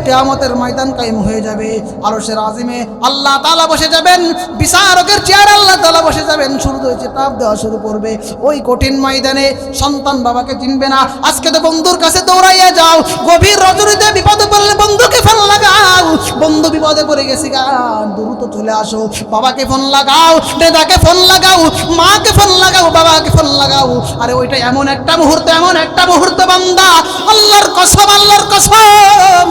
কিয়ামতের ময়দান কায়েম হয়ে যাবে। আরশের আজিমে আল্লাহ তাআলা বসে যাবেন, বিচারকের চেয়ার আল্লাহ তাআলা বসে যাবেন, শুরু হয়েছে তাপ দেওয়া শুরু করবে। ওই কঠিন ময়দানে সন্তান বাবাকে চিনবে না। আজকে তো বন্ধুর কাছে দৌড়াইয়া যাও, গভীর রজনীতে বিপদে পড়লে বন্ধুকে ফোন লাগাও, বন্ধু বিপদে পড়ে গেছি গা, দ্রুত চলে আসো। বাবাকে ফোন লাগাও, দাদাকে ফোন লাগাও, মাকে ফোন লাগাও, বাবাকে ফোন লাগাও। আরে ওইটা এমন একটা মুহূর্ত, এমন একটা মুহূর্ত বান্দা, আল্লাহর কসম, আল্লাহর কসম,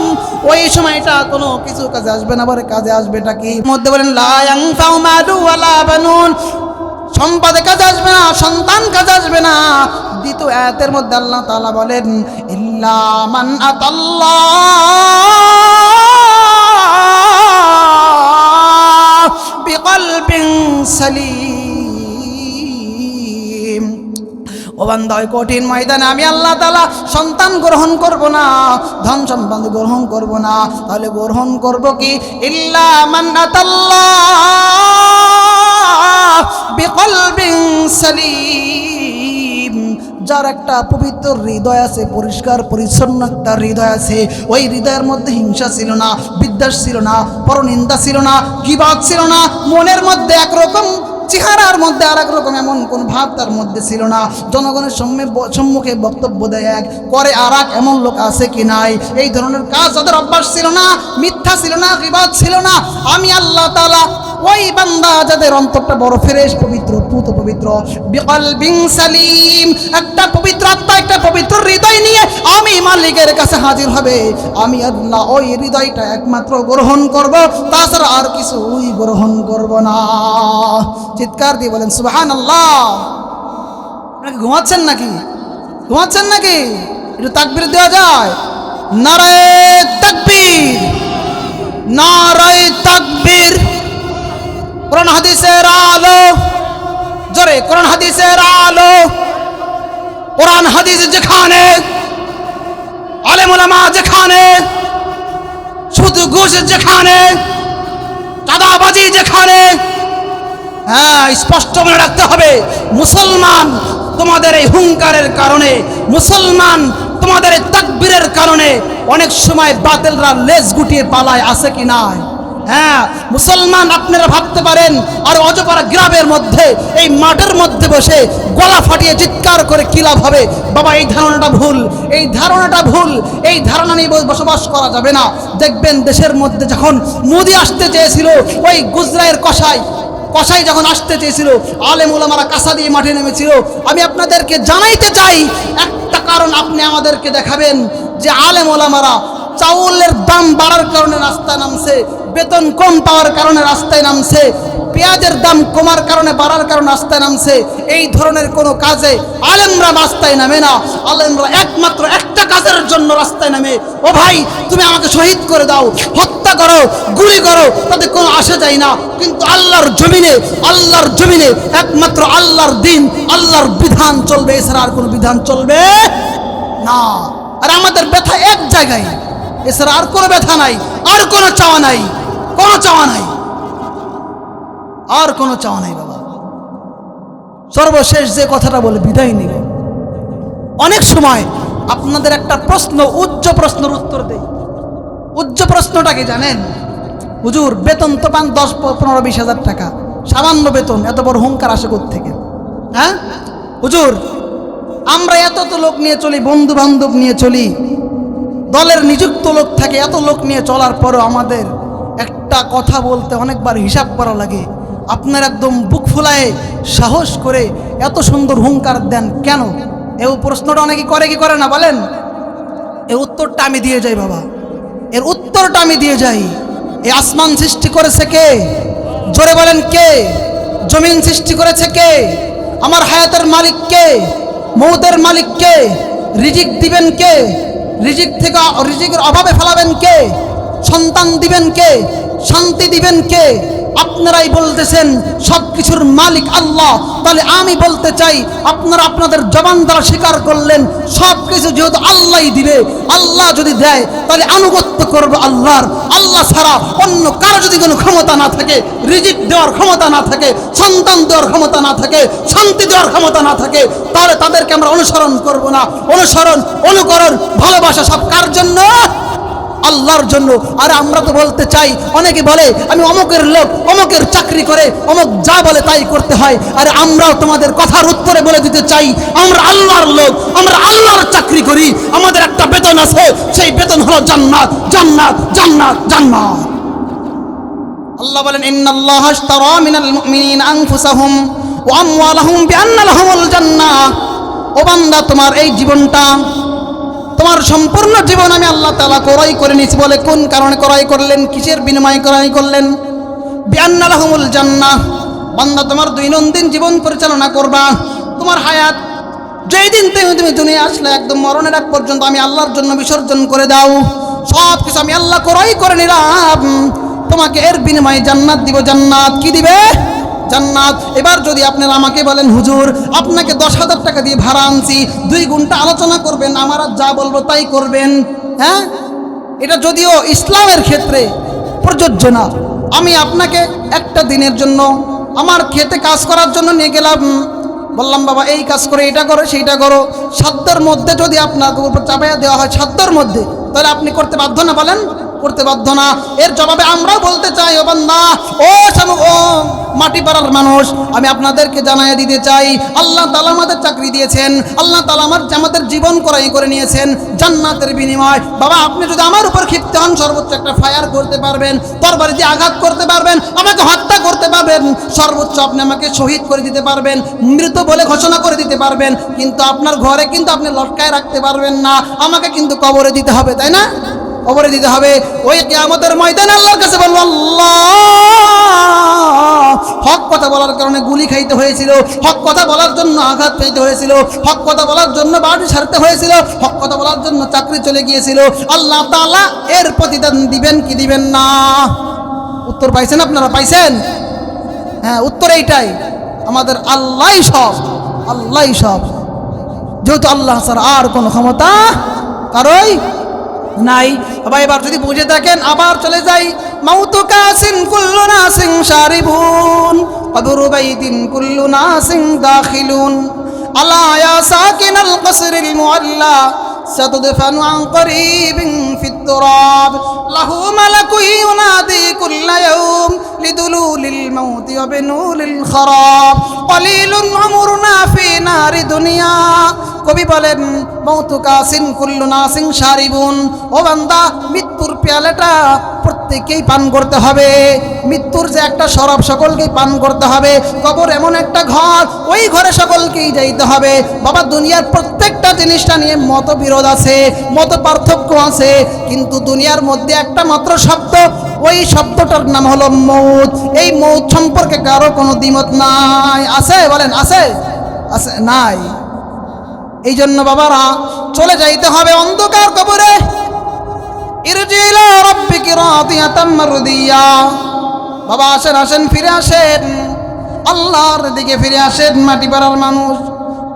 ওই সময়টা কোনো কিছু কাজে আসবে না। বলে কাজে আসবেটা কি? মধ্যে বলেন লা ইয়ানফাউ মালু ওয়ালা বানুন, সম্পদে কাজে আসবে না, সন্তান কাজে আসবে না। দ্বিতীয় আয়াতের মধ্যে আল্লাহ তাআলা বলেন ইল্লা মান আতাল্লাহ বিকলবিন সালিম। ও বান্দা, ওই কঠিন ময়দানে আমি আল্লাহ তাআলা সন্তান গ্রহণ করব না, ধন সম্পদ গ্রহণ করব না। তাহলে গ্রহণ করব কি? ইল্লা মান আতাল্লাহ বিকলবিন সালিম। যার একটা পবিত্র হৃদয় আছে, পরিষ্কার পরিচ্ছন্ন একটা হৃদয় আছে, ওই হৃদয়ের মধ্যে হিংসা ছিল না, বিদ্বেষ ছিল না, পরনিন্দা ছিল না, গীবত ছিল না, মনের মধ্যে একরকম, চেহারার মধ্যে আর এক রকম এমন কোন ভাব তার মধ্যে ছিল না। জনগণের সম্মুখে বক্তব্য দেয় এক, করে আর এক, এমন লোক আছে কি নাই? এই ধরনের কাজ যাদের অভ্যাস ছিল না, মিথ্যা ছিল না, গীবত ছিল না, আমি আল্লাহ তাআলা ওই বান্দা যাদের অন্তরটা বড় ফ্রেশ, পবিত্র, পুত পবিত্র, বিকলবিন সালিম, একটা পবিত্র আত্মা, একটা পবিত্র হৃদয় নিয়ে আমি মালিকের কাছে হাজির হবে। আমি আল্লাহ ওই হৃদয়টা একমাত্র গ্রহণ করব, তাছাড়া আর কিছুই গ্রহণ করব না। চিৎকার দিয়ে বলেন সুবহানাল্লাহ। আপনারা ঘুমাচ্ছেন নাকি? ঘুমাচ্ছেন নাকি? একটু তাকবীর দেওয়া যায়? নারায়ে তাকবীর, নারায়ে তাকবীর। কোরআন হাদিসের আলো, জোরে কোরআন হাদিসের আলো। কোরআন হাদিস যেখানে, আলেম ওলামা যেখানে, সুদ ঘুষ যেখানে, চাঁদাবাজি যেখানে, হ্যাঁ স্পষ্ট মনে রাখতে হবে, মুসলমান তোমাদের এই হুঙ্কারের কারণে, মুসলমান তোমাদের এই তাকবীরের কারণে অনেক সময় বাতিলরা লেজ গুটিয়ে পালায়, আছে কি নাই? হ্যাঁ মুসলমান আপনারা ভাবতে পারেন আর অজপাড়া গ্রামের মধ্যে এই মাঠের মধ্যে বসে গলা ফাটিয়ে চিৎকার করে কি লাভ হবে? বাবা এই ধারণাটা ভুল, এই ধারণাটা ভুল, এই ধারণা নিয়ে বসবাস করা যাবে না। দেখবেন দেশের মধ্যে যখন মোদি আসতে চেয়েছিল, ওই গুজরায়ের কসাই যখন আসতে চেয়েছিল, আলেম ওলামারা কাঁসা দিয়ে মাঠে নেমেছিল। আমি আপনাদেরকে জানাইতে চাই একটা কারণ আপনি আমাদেরকে দেখাবেন যে আলেম ওলামারা চাউলের দাম বাড়ার কারণে রাস্তায় নামছে, বেতন কম পাওয়ার কারণে রাস্তায় নামছে, পেঁয়াজের দাম কমার কারণে বাড়ার কারণে রাস্তায় নামছে। এই ধরনের কোনো কাজে আলেমরা রাস্তায় নামে না। আলেমরা একমাত্র একটা কাজের জন্য রাস্তায় নামে, ও ভাই তুমি আমাকে শহীদ করে দাও, হত্যা করো, গুলি করো, তাতে কোনো আসে যায় না। কিন্তু আল্লাহর জমিনে একমাত্র আল্লাহর দিন, আল্লাহর বিধান চলবে, এছাড়া আর কোনো বিধান চলবে না। আর আমাদের ব্যথা এক জায়গায়, এছাড়া আর কোনো ব্যথা নাই, আর কোনো চাওয়া নাই, কোনো চাওয়া নাই, আর কোনো চাওয়া নাই। বাবা সর্বশেষ যে কথাটা বলে বিদায় নিল, অনেক সময় আপনাদের একটা প্রশ্ন, উচ্চ প্রশ্নের উত্তর দেই। উচ্চ প্রশ্নটা কি জানেন? হুজুর বেতন তো পান 10, 15, 20 হাজার টাকা, সামান্য বেতন, এত বড় হুঙ্কার আসে কোত্থেকে? হ্যাঁ হুজুর আমরা এত তো লোক নিয়ে চলি, বন্ধু বান্ধব নিয়ে চলি, দলের নিযুক্ত লোক থাকে, এত লোক নিয়ে চলার পরও আমাদের একটা কথা বলতে অনেকবার হিসাব করা লাগে। আপনার একদম বুক ফুলায় সাহস করে এত সুন্দর হুঙ্কার দেন কেন? এই প্রশ্নটা অনেকে করে কি করে না বলেন? এর উত্তরটা আমি দিয়ে যাই বাবা, এর উত্তরটা আমি দিয়ে যাই। এই আসমান সৃষ্টি করেছে কে? জোরে বলেন কে? জমিন সৃষ্টি করেছে কে? আমার হায়াতের মালিক কে? মৌতের মালিক কে? রিজিক দিবেন কে? রিজিকের অভাবে ফেলাবেন কে? সন্তান দিবেন কে? শান্তি দিবেন কে? আপনারাই বলতেছেন সব কিছুর মালিক আল্লাহ। তাহলে আমি বলতে চাই, আপনারা আপনাদের জবান দ্বারা স্বীকার করলেন সব কিছু যেহেতু আল্লাহই দিবে, আল্লাহ যদি দেয় তাহলে আনুগত্য করবো আল্লাহর। আল্লাহ ছাড়া অন্য কারো যদি কোনো ক্ষমতা না থাকে, রিজিক দেওয়ার ক্ষমতা না থাকে, সন্তান দেওয়ার ক্ষমতা না থাকে, শান্তি দেওয়ার ক্ষমতা না থাকে, তাহলে তাদেরকে আমরা অনুসরণ করব না। অনুকরণ ভালোবাসা সব কার জন্য? আল্লাহর জন্য। আর আমরা তো বলতে চাই, অনেকে বলে আমি অমুকের লোক, অমুকের চাকরি করে, অমুক যা বলে তাই করতে হয়। আর আমরাও তোমাদের কথার উত্তরে বলে দিতে চাই, আমরা আল্লাহর লোক, আমরা আল্লাহর চাকরি করি, আমাদের একটা বেতন আছে, সেই বেতন হলো জান্নাত, জান্নাত, জান্নাত, জান্নাত। আল্লাহ বলেন ইন্নাল্লাহা আশতারা মিনাল মুমিনিনা আনফুসাহুম ওয়া আমওয়ালাহুম বিআন্না লাহুমুল জান্নাহ। ও বান্দা তোমার এই জীবনটা, তোমার সম্পূর্ণ জীবন আমি আল্লাহ তাআলা ক্রয় করে নিয়েছি। বলে কোন কারণে ক্রয় করলেন? কিসের বিনিময়ে ক্রয় করলেন? বিআন্না লাহুমুল জান্নাহ। বান্দা তোমার দৈনন্দিন জীবন পরিচালনা করবা, তোমার হায়াত যেই দিন তুমি দুনিয়া আসলে একদম মরণের আগ পর্যন্ত আমি আল্লাহর জন্য বিসর্জন করে দাও। সব কিছু আমি আল্লাহ ক্রয় করে নিলাম, তোমাকে এর বিনিময়ে জান্নাত দিব। জান্নাত কি দিবে? জান্নাত। এবার যদি আপনারা আমাকে বলেন হুজুর আপনাকে 10,000 টাকা দিয়ে ভাড়া আনছি, 2 ঘন্টা আলোচনা করবেন, আমার আর যা বলবো তাই করবেন, হ্যাঁ এটা যদিও ইসলামের ক্ষেত্রে প্রযোজ্য না। আমি আপনাকে একটা দিনের জন্য আমার খেতে কাজ করার জন্য নিয়ে গেলাম, বললাম বাবা এই কাজ করে, এটা করো, সেইটা করো, সাধ্যের মধ্যে যদি আপনার উপর চাপাইয়া দেওয়া হয় সাধ্যের মধ্যে, তাহলে আপনি করতে বাধ্য না? বলেন করতে বাধ্য না। এর জবাবে আমরাও বলতে চাই, ও বান্দা, ও মাটি পাড়ার মানুষ, আমি আপনাদেরকে জানাইয়া দিতে চাই, আল্লাহ তাআলা আমাদের চাকরি দিয়েছেন, আল্লাহ তাআলা আমাদের জীবন ক্রয় করে নিয়েছেন জান্নাতের বিনিময়। বাবা আপনি যদি আমার উপর ক্ষিপ্ত হন, সর্বোচ্চ একটা ফায়ার করতে পারবেন, তরবারি দিয়ে আঘাত করতে পারবেন, আমাকে হত্যা করতে পারবেন, সর্বোচ্চ আপনি আমাকে শহীদ করে দিতে পারবেন, মৃত বলে ঘোষণা করে দিতে পারবেন, কিন্তু আপনার ঘরে কিন্তু আপনি লটকায় রাখতে পারবেন না, আমাকে কিন্তু কবরে দিতে হবে, তাই না? কবরে দিতে হবে। ওই কিয়ামতের ময়দানে আল্লাহর কাছে বলবো, আল্লাহ, হক কথা বলার কারণে গুলি খাইতে হয়েছিল, হক কথা বলার জন্য আঘাত পেতে হয়েছিল, হক কথা বলার জন্য বাড়ি ছাড়তে হয়েছিল, হক কথা বলার জন্য চাকরি চলে গিয়েছিল। আল্লাহ তাআলা এর প্রতিদান দিবেন কি দিবেন না? উত্তর পাইছেন আপনারা? পাইছেন? হ্যাঁ, উত্তর এইটাই, আমাদের আল্লাহই সব, আল্লাহই সব। যেহেতু আল্লাহ ছাড়া আর কোনো ক্ষমতা কারোই নাই। বাবা এবার যদি বুঝে থাকেন আবার চলে যাই, মাউতু কাসিন কুল্লু নাসিন শারিবুন কবরু বাইতিন কুল্লু নাসিন দাখিলুন আলা ইয়া সাকিনাল কসরিল মুআল্লা ستدفن عن قريب في التراب له ملك ينادي كل يوم لدلول الموت وبنول الخراب قليل عمرنا في نار دنيا কবি বলেন মৌতু কাসিন কুল্লু নাসিন শারিবুন, ও বান্দা মৃত্যুর পেয়ালাটা প্রত্যেককেই পান করতে হবে। মৃত্যুর যে একটা শরাব সকলকেই পান করতে হবে। কবর এমন একটা ঘর, ওই ঘরে সকলকেই যাইতে হবে। বাবা দুনিয়ার প্রত্যেকটা জিনিসটা নিয়ে মতবিরোধ আছে, মত পার্থক্য আছে, কিন্তু দুনিয়ার মধ্যে একটা মাত্র শব্দ, ওই শব্দটার নাম হলো মৌত। এই মৌত সম্পর্কে কারো কোনো দ্বিমত নাই। আছে? বলেন আছে? আছে? নাই। এই জন্য বাবারা চলে যাইতে হবে অন্ধকার কবরে। ইরজি ইলা রাব্বিকি রাদিয়াতাম মারদিয়া। বাবা আসেন, আসেন, ফিরে আসেন, আল্লাহর দিকে ফিরে আসেন। মাটি পাড়ার মানুষ,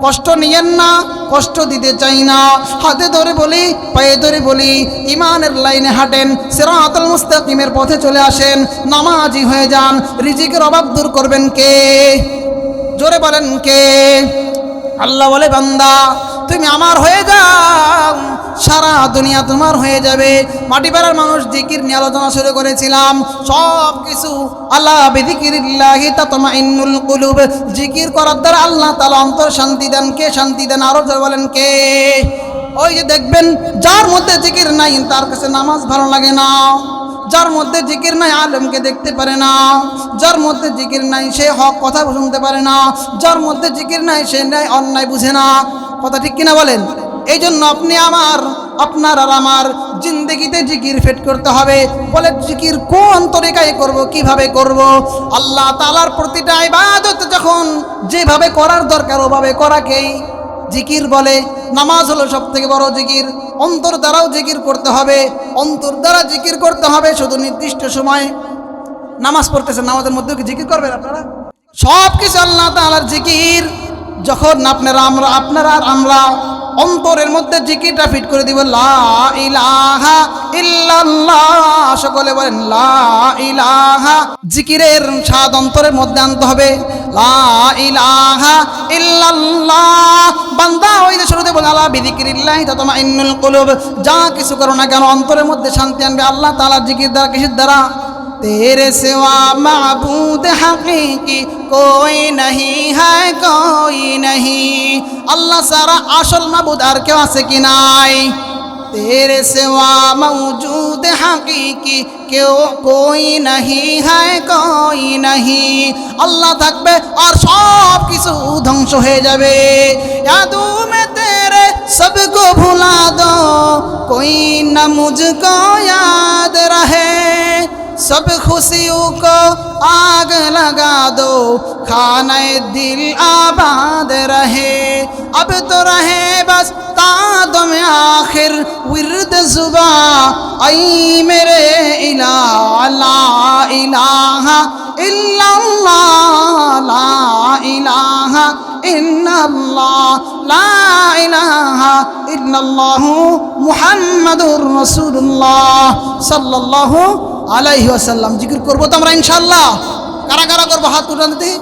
কষ্ট নিয়েন না, কষ্ট দিতে চাই না। হাতে ধরে বলি, পায়ে ধরে বলি, ইমানের লাইনে হাঁটেন, সিরাতুল মুস্তাকিমের পথে চলে আসেন, নামাজি হয়ে যান। রিজিকের অভাব দূর করবেন কে? জোরে বলেন কে? আল্লাহ বলে, বান্দা তুমি আমার হয়ে যাও, সারা দুনিয়া তোমার হয়ে যাবে। মাটি পাড়ার মানুষ জিকির নিয়ে আলোচনা শুরু করেছিলাম, সব কিছু আল্লাহ বিযিকিরিল্লাহি তাতমাইন্নুল কুলুব, জিকির করার দ্বারা আল্লাহ তাআলা অন্তর শান্তি দেন। কে শান্তি দেন? আরো জোরে বলেন কে? ওই যে দেখবেন যার মধ্যে জিকির নাই তার কাছে নামাজ ভালো লাগে না, যার মধ্যে জিকির নাই আলেমকে দেখতে পারে না, যার মধ্যে জিকির নাই সে হক কথা শুনতে পারে না, যার মধ্যে জিকির নাই সে ন্যায় অন্যায় বুঝে না। কথা ঠিক কিনা বলেন? এই জন্য আপনি আমার, আপনার আর আমার জিন্দেগিতে জিকির ফিট করতে হবে। বলে জিকির কোন তরিকায় করব, কিভাবে করব? আল্লাহ তাআলার প্রতিটা ইবাদত যখন যেভাবে করার দরকার ওভাবে করাকেই জিকির বলে। নামাজ হলো সব থেকে বড় জিকির। অন্তর দ্বারাও জিকির করতে হবে, অন্তর দ্বারা জিকির করতে হবে। শুধু নির্দিষ্ট সময় নামাজ পড়তেছেন, নামাজের মধ্যেও কি জিকির করবেন আপনারা? সব কিছু আল্লাহ তাআলার জিকির। যখন আপনারা আর আমরা অন্তরের মধ্যে জিকিরটা ফিট করে দিব, লা ইলাহা ইল্লাল্লাহ, সকলে বলেন লা ইলাহা। জিকিরের স্বাদ অন্তরের মধ্যে আনতে হবে, লা ইলাহা ইল্লাল্লাহ। বান্দা ওই যে শুরুতে বলে আলা বিযিকিরিল্লাহি তাতমাইন্নুল কুলুব, যা কিছু করো না কেন অন্তরের মধ্যে শান্তি আনবে আল্লাহ তাআলার জিকির দ্বারা। কিসের দ্বারা? तेरे सिवा माबूद हकीकी कोई नहीं है, कोई नहीं। अल्लाह सारा आसल माबूद আর কেউ আছে কি নাই? तेरे सिवा मौजूद हकीकी কেউ कोई नहीं है, कोई नहीं। আল্লাহ থাকবে আর সব কিছু ধ্বংস হয়ে যাবে। यादू में तेरे सबको भुला दो, कोई न मुझको याद रहे। सब खुशियों को आग लगा दो, खाने दिल आबाद रहे। अब तो रहे बस ताद में आखिर विर्द जुबा, आई मेरे इलाह ला इलाहा इल्लल्लाह, ला इलाहा इल्लल्लाह, ला इलाहा इल्लल्लाहु मुहम्मदुर রাসূলুল্লাহ সাল্লাল্লাহু আলাইহি ওয়াসাল্লাম। জিকির করবো তো আমরা ইনশাআল্লাহ। কারা কারা করবো? হাত উঠান দিতে।